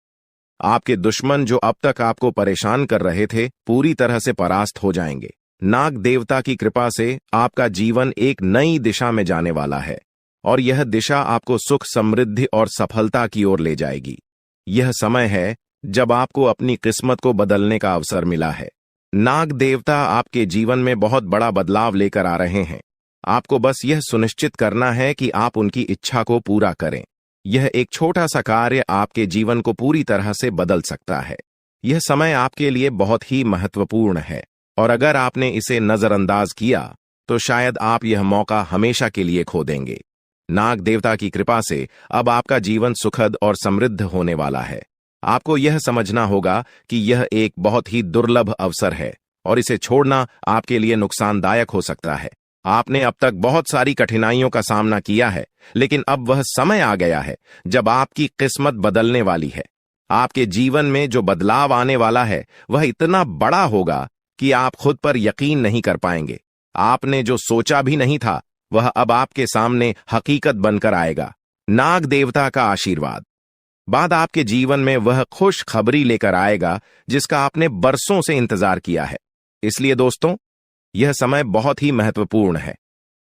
आपके दुश्मन जो अब तक आपको परेशान कर रहे थे पूरी तरह से परास्त हो जाएंगे। नाग देवता की कृपा से आपका जीवन एक नई दिशा में जाने वाला है और यह दिशा आपको सुख, समृद्धि और सफलता की ओर ले जाएगी। यह समय है जब आपको अपनी किस्मत को बदलने का अवसर मिला है। नाग देवता आपके जीवन में बहुत बड़ा बदलाव लेकर आ रहे हैं। आपको बस यह सुनिश्चित करना है कि आप उनकी इच्छा को पूरा करें। यह एक छोटा सा कार्य आपके जीवन को पूरी तरह से बदल सकता है। यह समय आपके लिए बहुत ही महत्वपूर्ण है और अगर आपने इसे नजरअंदाज किया तो शायद आप यह मौका हमेशा के लिए खो देंगे। नाग देवता की कृपा से अब आपका जीवन सुखद और समृद्ध होने वाला है। आपको यह समझना होगा कि यह एक बहुत ही दुर्लभ अवसर है और इसे छोड़ना आपके लिए नुकसानदायक हो सकता है। आपने अब तक बहुत सारी कठिनाइयों का सामना किया है, लेकिन अब वह समय आ गया है जब आपकी किस्मत बदलने वाली है। आपके जीवन में जो बदलाव आने वाला है वह इतना बड़ा होगा कि आप खुद पर यकीन नहीं कर पाएंगे। आपने जो सोचा भी नहीं था वह अब आपके सामने हकीकत बनकर आएगा। नाग देवता का आशीर्वाद बाद आपके जीवन में वह खुश खबरी लेकर आएगा जिसका आपने बरसों से इंतजार किया है। इसलिए दोस्तों, यह समय बहुत ही महत्वपूर्ण है।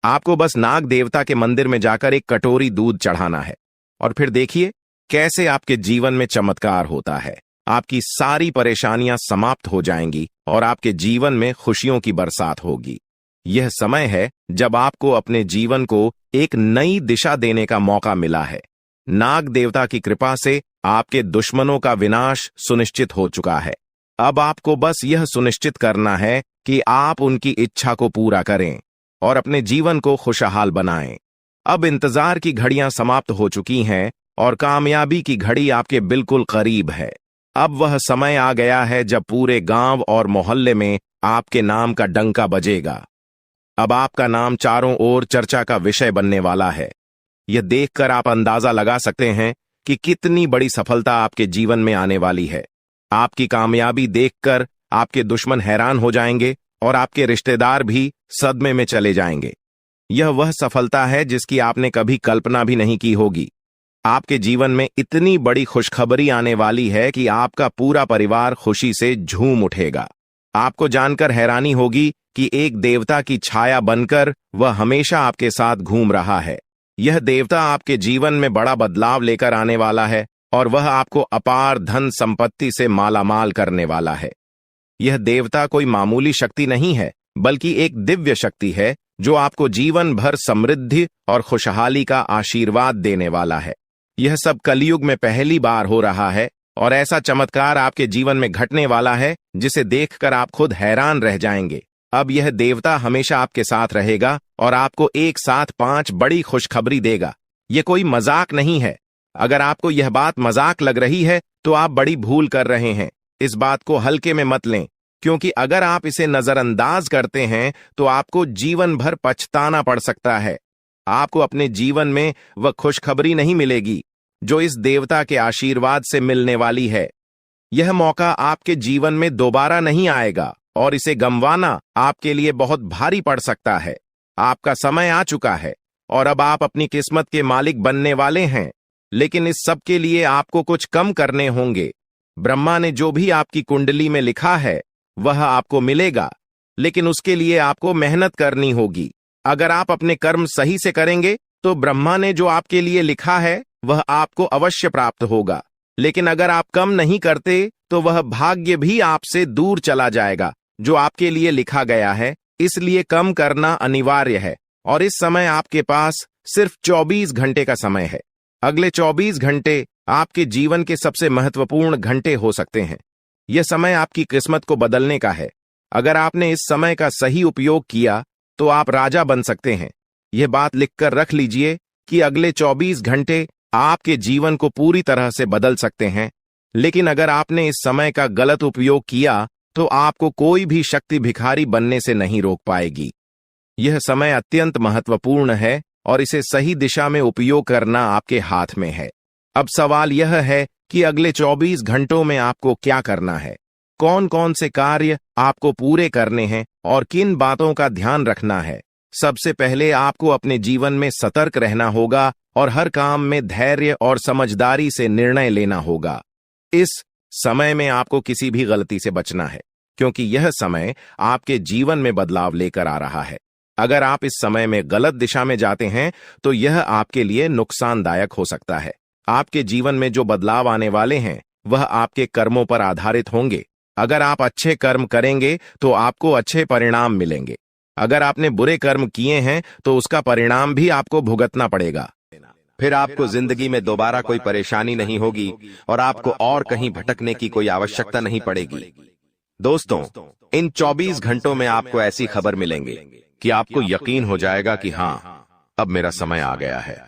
आपको बस नाग देवता के मंदिर में जाकर एक कटोरी दूध चढ़ाना है और फिर देखिए कैसे आपके जीवन में चमत्कार होता है। आपकी सारी परेशानियां समाप्त हो जाएंगी और आपके जीवन में खुशियों की बरसात होगी। यह समय है जब आपको अपने जीवन को एक नई दिशा देने का मौका मिला है। नाग देवता की कृपा से आपके दुश्मनों का विनाश सुनिश्चित हो चुका है। अब आपको बस यह सुनिश्चित करना है कि आप उनकी इच्छा को पूरा करें और अपने जीवन को खुशहाल बनाएं। अब इंतजार की घड़ियां समाप्त हो चुकी हैं और कामयाबी की घड़ी आपके बिल्कुल करीब है। अब वह समय आ गया है जब पूरे गांव और मोहल्ले में आपके नाम का डंका बजेगा। अब आपका नाम चारों ओर चर्चा का विषय बनने वाला है। यह देखकर आप अंदाजा लगा सकते हैं कि कितनी बड़ी सफलता आपके जीवन में आने वाली है। आपकी कामयाबी देखकर आपके दुश्मन हैरान हो जाएंगे और आपके रिश्तेदार भी सदमे में चले जाएंगे। यह वह सफलता है जिसकी आपने कभी कल्पना भी नहीं की होगी। आपके जीवन में इतनी बड़ी खुशखबरी आने वाली है कि आपका पूरा परिवार खुशी से झूम उठेगा। आपको जानकर हैरानी होगी कि एक देवता की छाया बनकर वह हमेशा आपके साथ घूम रहा है। यह देवता आपके जीवन में बड़ा बदलाव लेकर आने वाला है और वह आपको अपार धन संपत्ति से मालामाल करने वाला है। यह देवता कोई मामूली शक्ति नहीं है, बल्कि एक दिव्य शक्ति है जो आपको जीवन भर समृद्धि और खुशहाली का आशीर्वाद देने वाला है। यह सब कलयुग में पहली बार हो रहा है और ऐसा चमत्कार आपके जीवन में घटने वाला है जिसे देखकर आप खुद हैरान रह जाएंगे। अब यह देवता हमेशा आपके साथ रहेगा और आपको एक साथ 5 बड़ी खुशखबरी देगा। यह कोई मजाक नहीं है। अगर आपको यह बात मजाक लग रही है तो आप बड़ी भूल कर रहे हैं। इस बात को हल्के में मत लें, क्योंकि अगर आप इसे नजरअंदाज करते हैं तो आपको जीवन भर पछताना पड़ सकता है। आपको अपने जीवन में वह खुशखबरी नहीं मिलेगी जो इस देवता के आशीर्वाद से मिलने वाली है। यह मौका आपके जीवन में दोबारा नहीं आएगा और इसे गंवाना आपके लिए बहुत भारी पड़ सकता है। आपका समय आ चुका है और अब आप अपनी किस्मत के मालिक बनने वाले हैं, लेकिन इस सब के लिए आपको कुछ कम करने होंगे। ब्रह्मा ने जो भी आपकी कुंडली में लिखा है वह आपको मिलेगा, लेकिन उसके लिए आपको मेहनत करनी होगी। अगर आप अपने कर्म सही से करेंगे तो ब्रह्मा ने जो आपके लिए लिखा है वह आपको अवश्य प्राप्त होगा, लेकिन अगर आप कम नहीं करते तो वह भाग्य भी आपसे दूर चला जाएगा जो आपके लिए लिखा गया है। इसलिए कम करना अनिवार्य है और इस समय आपके पास सिर्फ 24 घंटे का समय है। अगले 24 घंटे आपके जीवन के सबसे महत्वपूर्ण घंटे हो सकते हैं। यह समय आपकी किस्मत को बदलने का है। अगर आपने इस समय का सही उपयोग किया तो आप राजा बन सकते हैं। यह बात लिखकर रख लीजिए कि अगले 24 घंटे आपके जीवन को पूरी तरह से बदल सकते हैं, लेकिन अगर आपने इस समय का गलत उपयोग किया तो आपको कोई भी शक्ति भिखारी बनने से नहीं रोक पाएगी। यह समय अत्यंत महत्वपूर्ण है और इसे सही दिशा में उपयोग करना आपके हाथ में है। अब सवाल यह है कि अगले 24 घंटों में आपको क्या करना है, कौन कौन से कार्य आपको पूरे करने हैं और किन बातों का ध्यान रखना है। सबसे पहले आपको अपने जीवन में सतर्क रहना होगा और हर काम में धैर्य और समझदारी से निर्णय लेना होगा। इस समय में आपको किसी भी गलती से बचना है, क्योंकि यह समय आपके जीवन में बदलाव लेकर आ रहा है। अगर आप इस समय में गलत दिशा में जाते हैं तो यह आपके लिए नुकसानदायक हो सकता है। आपके जीवन में जो बदलाव आने वाले हैं वह आपके कर्मों पर आधारित होंगे। अगर आप अच्छे कर्म करेंगे तो आपको अच्छे परिणाम मिलेंगे। अगर आपने बुरे कर्म किए हैं तो उसका परिणाम भी आपको भुगतना पड़ेगा। फिर आपको जिंदगी में दोबारा कोई परेशानी नहीं होगी और आपको और कहीं भटकने की कोई आवश्यकता नहीं पड़ेगी। दोस्तों, इन 24 घंटों में आपको ऐसी खबर मिलेंगे कि आपको यकीन हो जाएगा कि हाँ, अब मेरा समय आ गया है।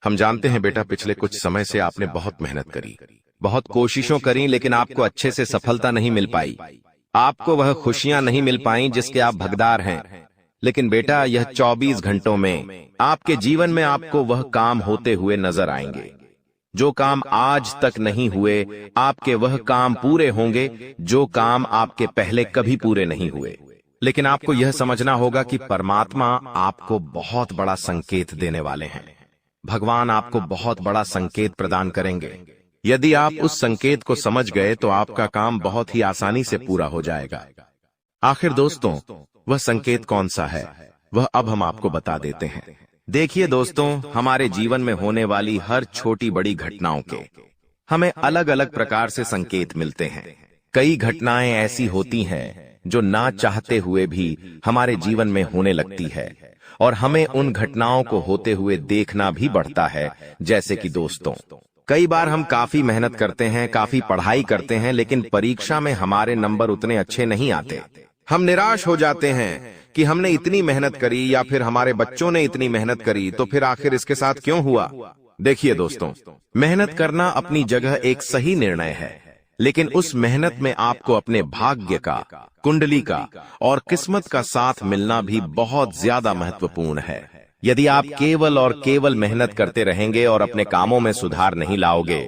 हम जानते हैं बेटा, पिछले कुछ समय से आपने बहुत मेहनत करी, बहुत कोशिशों करी, लेकिन आपको अच्छे से सफलता नहीं मिल पाई। आपको वह खुशियां नहीं मिल पाई जिसके आप हकदार हैं। लेकिन बेटा, यह 24 घंटों में आपके जीवन में आपको वह काम होते हुए नजर आएंगे। जो काम आज तक नहीं हुए, आपके वह काम पूरे होंगे जो काम आपके पहले कभी पूरे नहीं हुए। लेकिन आपको यह समझना होगा कि परमात्मा आपको बहुत बड़ा संकेत देने वाले हैं। भगवान आपको बहुत बड़ा संकेत प्रदान करेंगे। यदि आप उस संकेत को समझ गए तो आपका काम बहुत ही आसानी से पूरा हो जाएगा। आखिर दोस्तों, वह संकेत कौन सा है, वह अब हम आपको बता देते हैं। देखिए दोस्तों, हमारे जीवन में होने वाली हर छोटी बड़ी घटनाओं के हमें अलग अलग प्रकार से संकेत मिलते हैं। कई घटनाएं ऐसी होती हैं जो ना चाहते हुए भी हमारे जीवन में होने लगती है और हमें उन घटनाओं को होते हुए देखना भी बढ़ता है। जैसे कि दोस्तों, कई बार हम काफी मेहनत करते हैं, काफी पढ़ाई करते हैं, लेकिन परीक्षा में हमारे नंबर उतने अच्छे नहीं आते। हम निराश हो जाते हैं कि हमने इतनी मेहनत करी या फिर हमारे बच्चों ने इतनी मेहनत करी, तो फिर आखिर इसके साथ क्यों हुआ। देखिए दोस्तों, मेहनत करना अपनी जगह एक सही निर्णय है, लेकिन उस मेहनत में आपको अपने भाग्य का, कुंडली का और किस्मत का साथ मिलना भी बहुत ज्यादा महत्वपूर्ण है। यदि आप केवल और केवल मेहनत करते रहेंगे और अपने कामों में सुधार नहीं लाओगे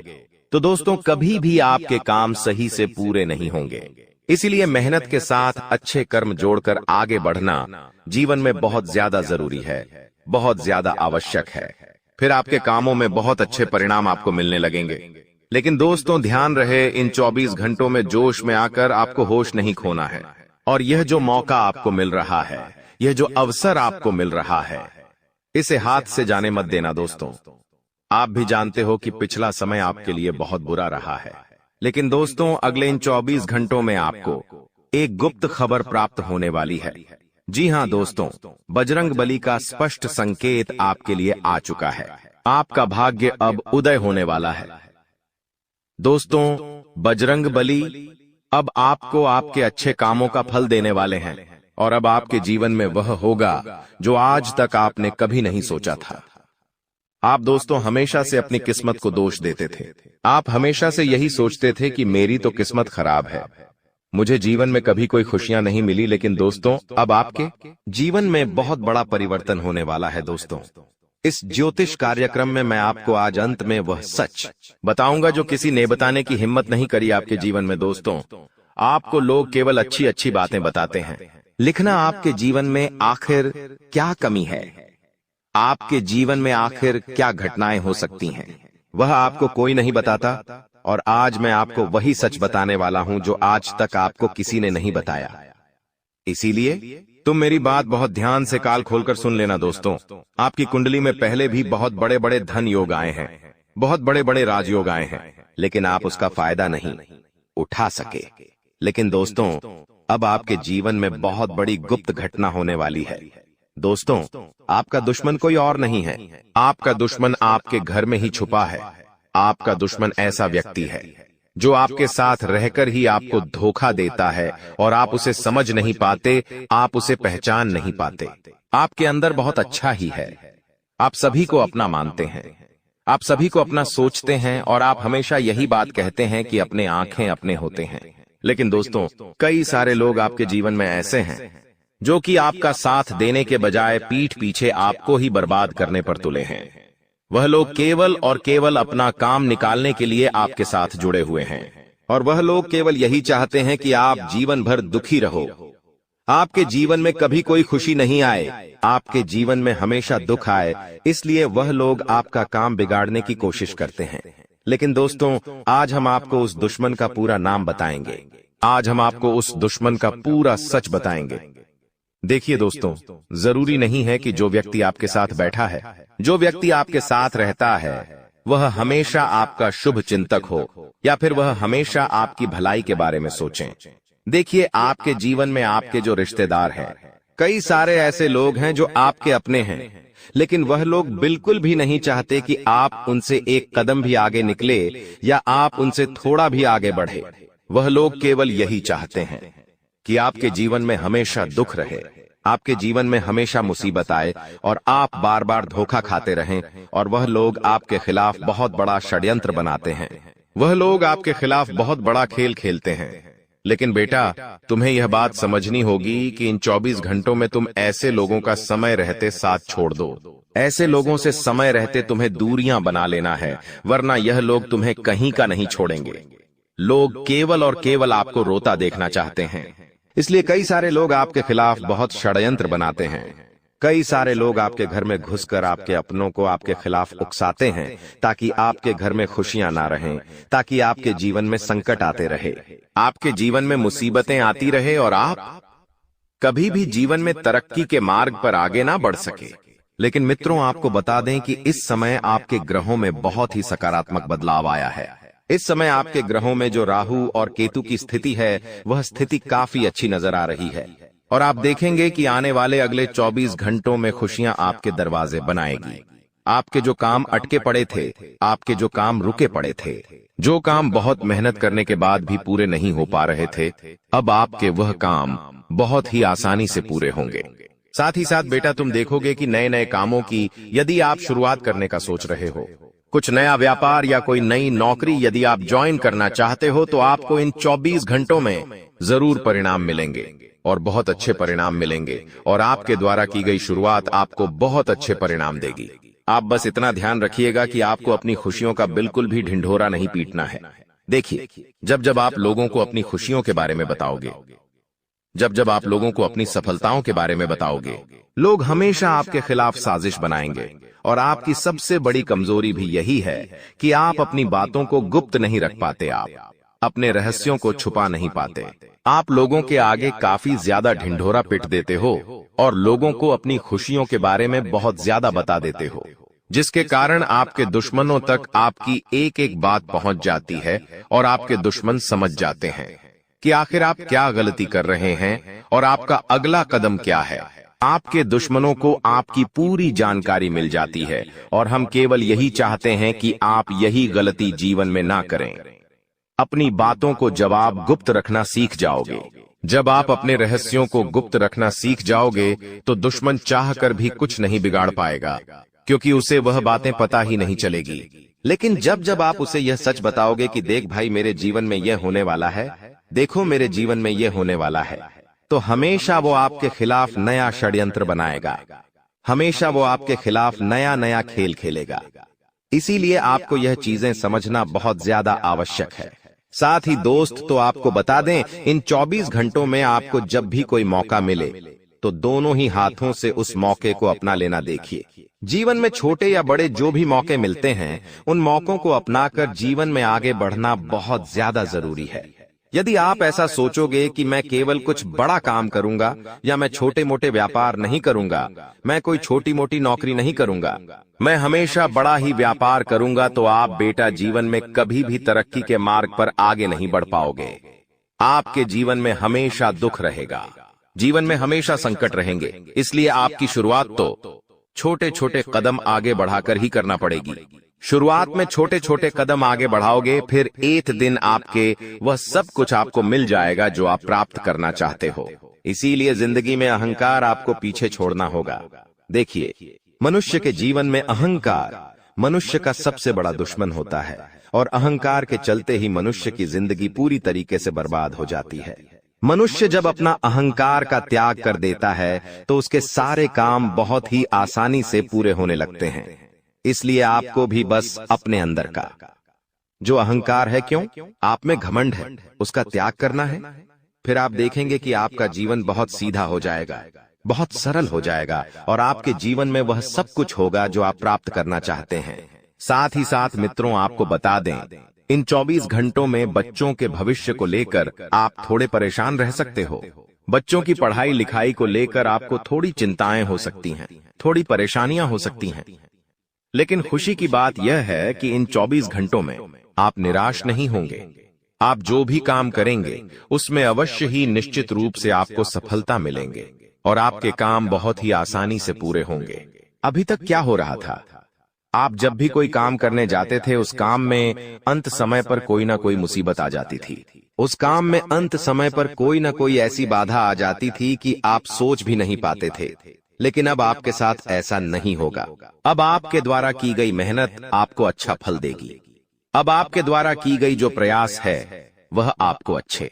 तो दोस्तों कभी भी आपके काम सही से पूरे नहीं होंगे। इसीलिए मेहनत के साथ अच्छे कर्म जोड़कर आगे बढ़ना जीवन में बहुत ज्यादा जरूरी है, बहुत ज्यादा आवश्यक है। फिर आपके कामों में बहुत अच्छे परिणाम आपको मिलने लगेंगे। लेकिन दोस्तों ध्यान रहे, इन 24 घंटों में जोश में आकर आपको होश नहीं खोना है। और यह जो मौका आपको मिल रहा है, यह जो अवसर आपको मिल रहा है, इसे हाथ से जाने मत देना। दोस्तों, आप भी जानते हो कि पिछला समय आपके लिए बहुत बुरा रहा है, लेकिन दोस्तों अगले इन 24 घंटों में आपको एक गुप्त खबर प्राप्त होने वाली है। जी हां दोस्तों, बजरंग बली का स्पष्ट संकेत आपके लिए आ चुका है। आपका भाग्य अब उदय होने वाला है। दोस्तों, बजरंग बली अब आपको आपके अच्छे कामों का फल देने वाले हैं और अब आपके जीवन में वह होगा जो आज तक आपने कभी नहीं सोचा था। आप दोस्तों हमेशा से अपनी किस्मत को दोष देते थे। आप हमेशा से यही सोचते थे कि मेरी तो किस्मत खराब है, मुझे जीवन में कभी कोई खुशियां नहीं मिली। लेकिन दोस्तों अब आपके जीवन में बहुत बड़ा परिवर्तन होने वाला है। दोस्तों इस ज्योतिष कार्यक्रम में मैं आपको आज अंत में वह सच बताऊंगा जो किसी ने बताने की हिम्मत नहीं करी आपके जीवन में। दोस्तों, आपको लोग केवल अच्छी अच्छी बातें बताते हैं। लिखना आपके जीवन में आखिर क्या कमी है, आपके जीवन में आखिर क्या घटनाएं हो सकती हैं, वह आपको कोई नहीं बताता। और आज मैं आपको वही सच बताने वाला हूं जो आज तक आपको किसी ने नहीं बताया। इसीलिए तुम मेरी बात बहुत ध्यान से कान खोलकर सुन लेना। दोस्तों, आपकी कुंडली में पहले भी बहुत बड़े बड़े धन योग आए हैं, बहुत बड़े बड़े राजयोग आए हैं, लेकिन आप उसका फायदा नहीं उठा सके। लेकिन दोस्तों, अब आपके जीवन में बहुत बड़ी गुप्त घटना होने वाली है। दोस्तों, आपका दुश्मन कोई और नहीं है, आपका दुश्मन आपके घर में ही छुपा है। आपका दुश्मन ऐसा व्यक्ति है जो आपके साथ रहकर ही आपको धोखा देता है और आप उसे समझ नहीं पाते, आप उसे पहचान नहीं पाते। आपके अंदर बहुत अच्छा ही है, आप सभी को अपना मानते हैं, आप सभी को अपना सोचते हैं और आप हमेशा यही बात कहते हैं कि अपने आंखें अपने होते हैं। लेकिन दोस्तों, कई सारे लोग आपके जीवन में ऐसे हैं जो कि आपका साथ देने के बजाय पीठ पीछे आपको ही बर्बाद करने पर तुले हैं। वह लोग केवल और केवल अपना काम निकालने के लिए आपके साथ जुड़े हुए हैं और वह लोग केवल यही चाहते हैं कि आप जीवन भर दुखी रहो, आपके जीवन में कभी कोई खुशी नहीं आए, आपके जीवन में हमेशा दुख आए। इसलिए वह लोग आपका काम बिगाड़ने की कोशिश करते हैं। लेकिन दोस्तों, आज हम आपको उस दुश्मन का पूरा नाम बताएंगे, आज हम आपको उस दुश्मन का पूरा सच बताएंगे। देखिए दोस्तों, जरूरी नहीं है कि जो व्यक्ति आपके साथ बैठा है, जो व्यक्ति आपके साथ रहता है, वह हमेशा आपका शुभ चिंतक हो या फिर वह हमेशा आपकी भलाई के बारे में सोचें। देखिए, आपके जीवन में आपके जो रिश्तेदार हैं, कई सारे ऐसे लोग हैं जो आपके अपने हैं, लेकिन वह लोग बिल्कुल भी नहीं चाहते कि आप उनसे एक कदम भी आगे निकले या आप उनसे थोड़ा भी आगे बढ़े। वह लोग केवल यही चाहते हैं कि आपके जीवन में हमेशा दुख रहे, आपके जीवन में हमेशा मुसीबत आए और आप बार बार धोखा खाते रहें। और वह लोग आपके खिलाफ बहुत बड़ा षड्यंत्र बनाते हैं, वह लोग आपके खिलाफ बहुत बड़ा खेल खेलते हैं। लेकिन बेटा, तुम्हें यह बात समझनी होगी कि इन 24 घंटों में तुम ऐसे लोगों का समय रहते साथ छोड़ दो, ऐसे लोगों से समय रहते तुम्हें दूरियां बना लेना है, वरना यह लोग तुम्हें कहीं का नहीं छोड़ेंगे। लोग केवल और केवल आपको रोता देखना चाहते हैं, इसलिए कई सारे लोग आपके खिलाफ बहुत षड्यंत्र बनाते हैं। कई सारे लोग आपके घर में घुसकर आपके अपनों को आपके खिलाफ उकसाते हैं ताकि आपके घर में खुशियां ना रहें, ताकि आपके जीवन में संकट आते रहे, आपके जीवन में मुसीबतें आती रहे और आप कभी भी जीवन में तरक्की के मार्ग पर आगे ना बढ़ सके। लेकिन मित्रों, आपको बता दें कि इस समय आपके ग्रहों में बहुत ही सकारात्मक बदलाव आया है। इस समय आपके ग्रहों में जो राहु और केतु की स्थिति है, वह स्थिति काफी अच्छी नजर आ रही है और आप देखेंगे कि आने वाले अगले 24 घंटों में खुशियां आपके दरवाजे बनाएगी। आपके जो काम अटके पड़े थे, आपके जो काम रुके पड़े थे, जो काम बहुत मेहनत करने के बाद भी पूरे नहीं हो पा रहे थे, अब आपके वह काम बहुत ही आसानी से पूरे होंगे। साथ ही साथ बेटा, तुम देखोगे कि नए नए कामों की यदि आप शुरुआत करने का सोच रहे हो, कुछ नया व्यापार या कोई नई नौकरी यदि आप ज्वाइन करना चाहते हो, तो आपको इन 24 घंटों में जरूर परिणाम मिलेंगे और बहुत अच्छे परिणाम मिलेंगे और आपके द्वारा की गई शुरुआत आपको बहुत अच्छे परिणाम देगी। आप बस इतना ध्यान रखिएगा कि आपको अपनी खुशियों का बिल्कुल भी ढिंढोरा नहीं पीटना है। देखिए, जब जब आप लोगों को अपनी खुशियों के बारे में बताओगे, जब जब आप लोगों को अपनी सफलताओं के बारे में बताओगे, लोग हमेशा आपके खिलाफ साजिश बनाएंगे। और आपकी सबसे बड़ी कमजोरी भी यही है कि आप अपनी बातों को गुप्त नहीं रख पाते, आप अपने रहस्यों को छुपा नहीं पाते। आप लोगों के आगे काफी ज्यादा ढिंढोरा पिट देते हो और लोगों को अपनी खुशियों के बारे में बहुत ज्यादा बता देते हो, जिसके कारण आपके दुश्मनों तक आपकी एक एक बात पहुंच जाती है और आपके दुश्मन समझ जाते हैं कि आखिर आप क्या गलती कर रहे हैं और आपका अगला कदम क्या है। आपके दुश्मनों को आपकी पूरी जानकारी मिल जाती है और हम केवल यही चाहते हैं कि आप यही गलती जीवन में ना करें। अपनी बातों को जब आप गुप्त रखना सीख जाओगे, जब आप अपने रहस्यों को गुप्त रखना सीख जाओगे, तो दुश्मन चाहकर भी कुछ नहीं बिगाड़ पाएगा, क्योंकि उसे वह बातें पता ही नहीं चलेगी। लेकिन जब जब आप उसे यह सच बताओगे कि देख भाई, मेरे जीवन में यह होने वाला है, देखो मेरे जीवन में यह होने वाला है, तो हमेशा वो आपके खिलाफ नया षड्यंत्र बनाएगा। हमेशा वो आपके खिलाफ नया नया खेल खेलेगा। इसीलिए आपको यह चीजें समझना बहुत ज्यादा आवश्यक है। साथ ही दोस्त तो आपको बता दें, इन 24 घंटों में आपको जब भी कोई मौका मिले तो दोनों ही हाथों से उस मौके को अपना लेना देखिए। जीवन में छोटे या बड़े जो भी मौके मिलते हैं, उन मौकों को अपनाकर जीवन में आगे बढ़ना बहुत ज्यादा जरूरी है। यदि आप ऐसा सोचोगे कि मैं केवल कुछ बड़ा काम करूंगा या मैं छोटे मोटे व्यापार नहीं करूंगा, मैं कोई छोटी मोटी नौकरी नहीं करूंगा, मैं हमेशा बड़ा ही व्यापार करूंगा, तो आप बेटा जीवन में कभी भी तरक्की के मार्ग पर आगे नहीं बढ़ पाओगे। आपके जीवन में हमेशा दुख रहेगा, जीवन में हमेशा संकट रहेंगे। इसलिए आपकी शुरुआत तो छोटे छोटे कदम आगे बढ़ाकर ही करना पड़ेगी। शुरुआत में छोटे छोटे कदम आगे बढ़ाओगे, फिर एक दिन आपके वह सब कुछ आपको मिल जाएगा जो आप प्राप्त करना चाहते हो। इसीलिए जिंदगी में अहंकार आपको पीछे छोड़ना होगा। देखिए, मनुष्य के जीवन में अहंकार मनुष्य का सबसे बड़ा दुश्मन होता है और अहंकार के चलते ही मनुष्य की जिंदगी पूरी तरीके से बर्बाद हो जाती है। मनुष्य जब अपना अहंकार का त्याग कर देता है तो उसके सारे काम बहुत ही आसानी से पूरे होने लगते हैं। इसलिए आपको भी बस अपने अंदर का जो अहंकार है, क्यों आप में घमंड है, उसका त्याग करना है। फिर आप देखेंगे कि आपका जीवन बहुत सीधा हो जाएगा, बहुत सरल हो जाएगा और आपके जीवन में वह सब कुछ होगा जो आप प्राप्त करना चाहते हैं। साथ ही साथ मित्रों, आपको बता दें, इन 24 घंटों में बच्चों के भविष्य को लेकर आप थोड़े परेशान रह सकते हो। बच्चों की पढ़ाई लिखाई को लेकर आपको थोड़ी चिंताएं हो सकती हैं, थोड़ी परेशानियां हो सकती हैं। लेकिन खुशी की बात यह है कि इन 24 घंटों में आप निराश नहीं होंगे। आप जो भी काम करेंगे उसमें अवश्य ही निश्चित रूप से आपको सफलता मिलेंगे और आपके काम बहुत ही आसानी से पूरे होंगे। अभी तक क्या हो रहा था, आप जब भी कोई काम करने जाते थे, उस काम में अंत समय पर कोई ना कोई मुसीबत आ जाती थी। उस काम में अंत समय पर कोई ना कोई ऐसी बाधा आ जाती थी कि आप सोच भी नहीं पाते थे। लेकिन अब आपके साथ ऐसा नहीं होगा। अब आपके द्वारा की गई मेहनत आपको अच्छा फल देगी। अब आपके द्वारा की गई जो प्रयास है वह आपको अच्छे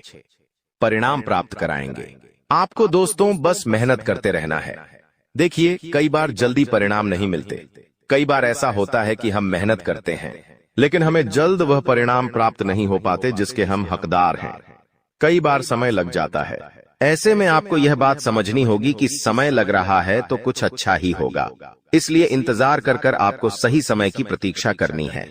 परिणाम प्राप्त कराएंगे। आपको दोस्तों बस मेहनत करते रहना है। देखिए, कई बार जल्दी परिणाम नहीं मिलते। कई बार ऐसा होता है कि हम मेहनत करते हैं लेकिन हमें जल्द वह परिणाम प्राप्त नहीं हो पाते जिसके हम हकदार हैं। कई बार समय लग जाता है। ऐसे में आपको यह बात समझनी होगी कि समय लग रहा है तो कुछ अच्छा ही होगा। इसलिए इंतजार कर कर आपको सही समय की प्रतीक्षा करनी है।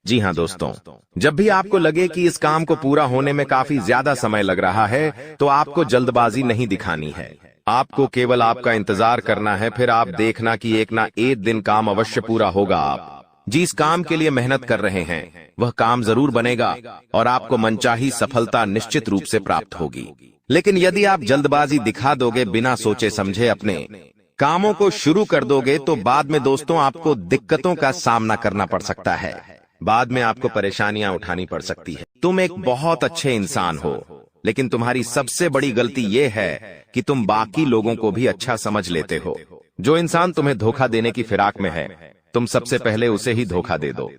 जी हाँ दोस्तों, जब भी आपको लगे कि इस काम को पूरा होने में काफी ज्यादा समय लग रहा है तो आपको जल्दबाजी नहीं दिखानी है। आपको केवल आपका इंतजार करना है। फिर आप देखना कि एक ना एक दिन काम अवश्य पूरा होगा। आप जिस काम के लिए मेहनत कर रहे हैं वह काम जरूर बनेगा और आपको मनचाही सफलता निश्चित रूप से प्राप्त होगी। लेकिन यदि आप जल्दबाजी दिखा दोगे, बिना सोचे समझे अपने कामों को शुरू कर दोगे, तो बाद में दोस्तों आपको दिक्कतों का सामना करना पड़ सकता है। बाद में आपको परेशानियां उठानी पड़ सकती है। तुम एक बहुत अच्छे इंसान हो, लेकिन तुम्हारी सबसे बड़ी गलती यह है कि तुम बाकी लोगों को भी अच्छा समझ लेते हो। जो इंसान तुम्हें धोखा देने की फिराक में है, तुम सबसे पहले उसे ही धोखा दे दो।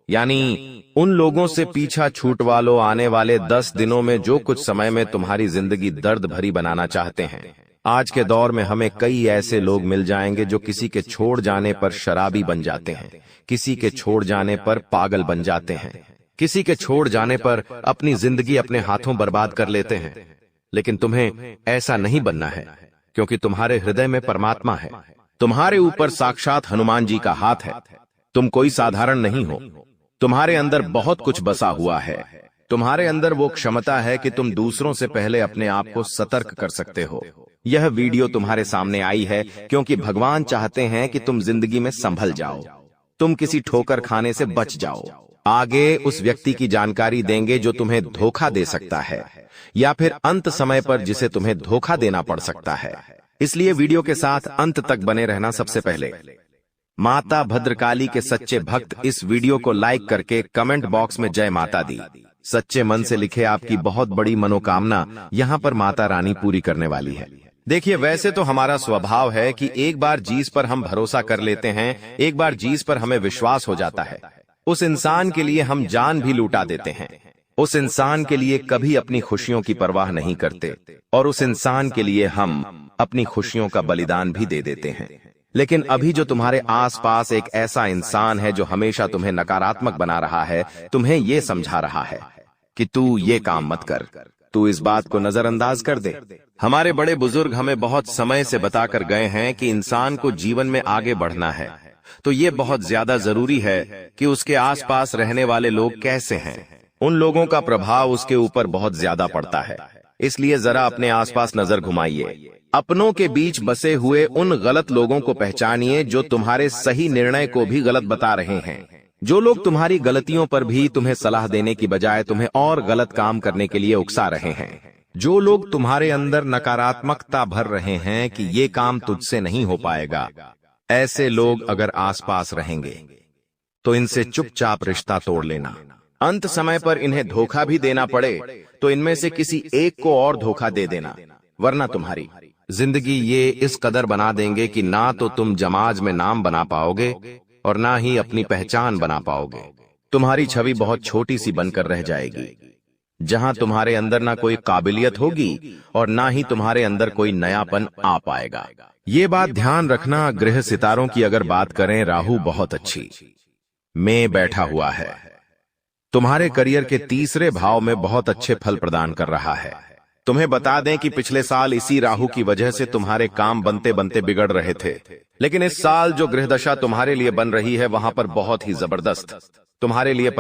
यानी उन लोगों से पीछा छूटवा लो। आने वाले 10 दिनों में जो कुछ समय में तुम्हारी जिंदगी दर्द भरी बनाना चाहते हैं। आज के दौर में हमें कई ऐसे लोग मिल जाएंगे जो किसी के छोड़ जाने पर शराबी बन जाते हैं, किसी के छोड़ जाने पर पागल बन जाते हैं, किसी के छोड़ जाने पर अपनी जिंदगी अपने हाथों बर्बाद कर लेते हैं। लेकिन तुम्हें ऐसा नहीं बनना है, क्योंकि तुम्हारे हृदय में परमात्मा है। तुम्हारे ऊपर साक्षात हनुमान जी का हाथ है। तुम कोई साधारण नहीं हो। तुम्हारे अंदर बहुत कुछ बसा हुआ है। तुम्हारे अंदर वो क्षमता है कि तुम दूसरों से पहले अपने आप को सतर्क कर सकते हो। यह वीडियो तुम्हारे सामने आई है क्योंकि भगवान चाहते हैं कि तुम जिंदगी में संभल जाओ, तुम किसी ठोकर खाने से बच जाओ। आगे उस व्यक्ति की जानकारी देंगे जो तुम्हें धोखा दे सकता है, या फिर अंत समय पर जिसे तुम्हें धोखा देना पड़ सकता है। इसलिए वीडियो के साथ अंत तक बने रहना। सबसे पहले माता भद्रकाली के सच्चे भक्त इस वीडियो को लाइक करके कमेंट बॉक्स में जय माता दी सच्चे मन से लिखे। आपकी बहुत बड़ी मनोकामना यहाँ पर माता रानी पूरी करने वाली है। देखिए, वैसे तो हमारा स्वभाव है कि एक बार जिस पर हम भरोसा कर लेते हैं, एक बार जिस पर हमें विश्वास हो जाता है, उस इंसान के लिए हम जान भी लूटा देते हैं। उस इंसान के लिए कभी अपनी खुशियों की परवाह नहीं करते और उस इंसान के लिए हम अपनी खुशियों का बलिदान भी दे देते हैं। लेकिन अभी जो तुम्हारे आसपास एक ऐसा इंसान है जो हमेशा तुम्हें नकारात्मक बना रहा है, तुम्हें ये समझा रहा है कि तू ये काम मत कर, तू इस बात को नजरअंदाज कर दे। हमारे बड़े बुजुर्ग हमें बहुत समय से बताकर गए हैं कि इंसान को जीवन में आगे बढ़ना है तो ये बहुत ज्यादा जरूरी है कि उसके आसपास रहने वाले लोग कैसे हैं। उन लोगों का प्रभाव उसके ऊपर बहुत ज्यादा पड़ता है। इसलिए जरा अपने आसपास नजर घुमाइए। अपनों के बीच बसे हुए उन गलत लोगों को पहचानिए जो तुम्हारे सही निर्णय को भी गलत बता रहे हैं। जो लोग तुम्हारी गलतियों पर भी तुम्हें सलाह देने की बजाय तुम्हें और गलत काम करने के लिए उकसा रहे हैं। जो लोग तुम्हारे अंदर नकारात्मकता भर रहे हैं कि ये काम तुझसे नहीं हो पाएगा, ऐसे लोग अगर आसपास रहेंगे तो इनसे चुपचाप रिश्ता तोड़ लेना। अंत समय पर इन्हें धोखा भी देना पड़े तो इनमें से किसी एक को और धोखा दे देना, वरना तुम्हारी जिंदगी ये इस कदर बना देंगे कि ना तो तुम समाज में नाम बना पाओगे और ना ही अपनी पहचान बना पाओगे। तुम्हारी छवि बहुत छोटी सी बनकर रह जाएगी, जहां तुम्हारे अंदर ना कोई काबिलियत होगी और ना ही तुम्हारे अंदर कोई नयापन आ पाएगा। ये बात ध्यान रखना। ग्रह सितारों की अगर बात करें, राहु बहुत अच्छी में बैठा हुआ है, तुम्हारे करियर के तीसरे भाव में बहुत अच्छे फल प्रदान कर रहा है। तुम्हें बता दें कि पिछले साल इसी राहु की वजह से तुम्हारे काम बनते बनते बिगड़ रहे थे, लेकिन इस साल जो ग्रह दशा तुम्हारे लिए बन रही है वहां पर बहुत ही जबरदस्त तुम्हारे लिए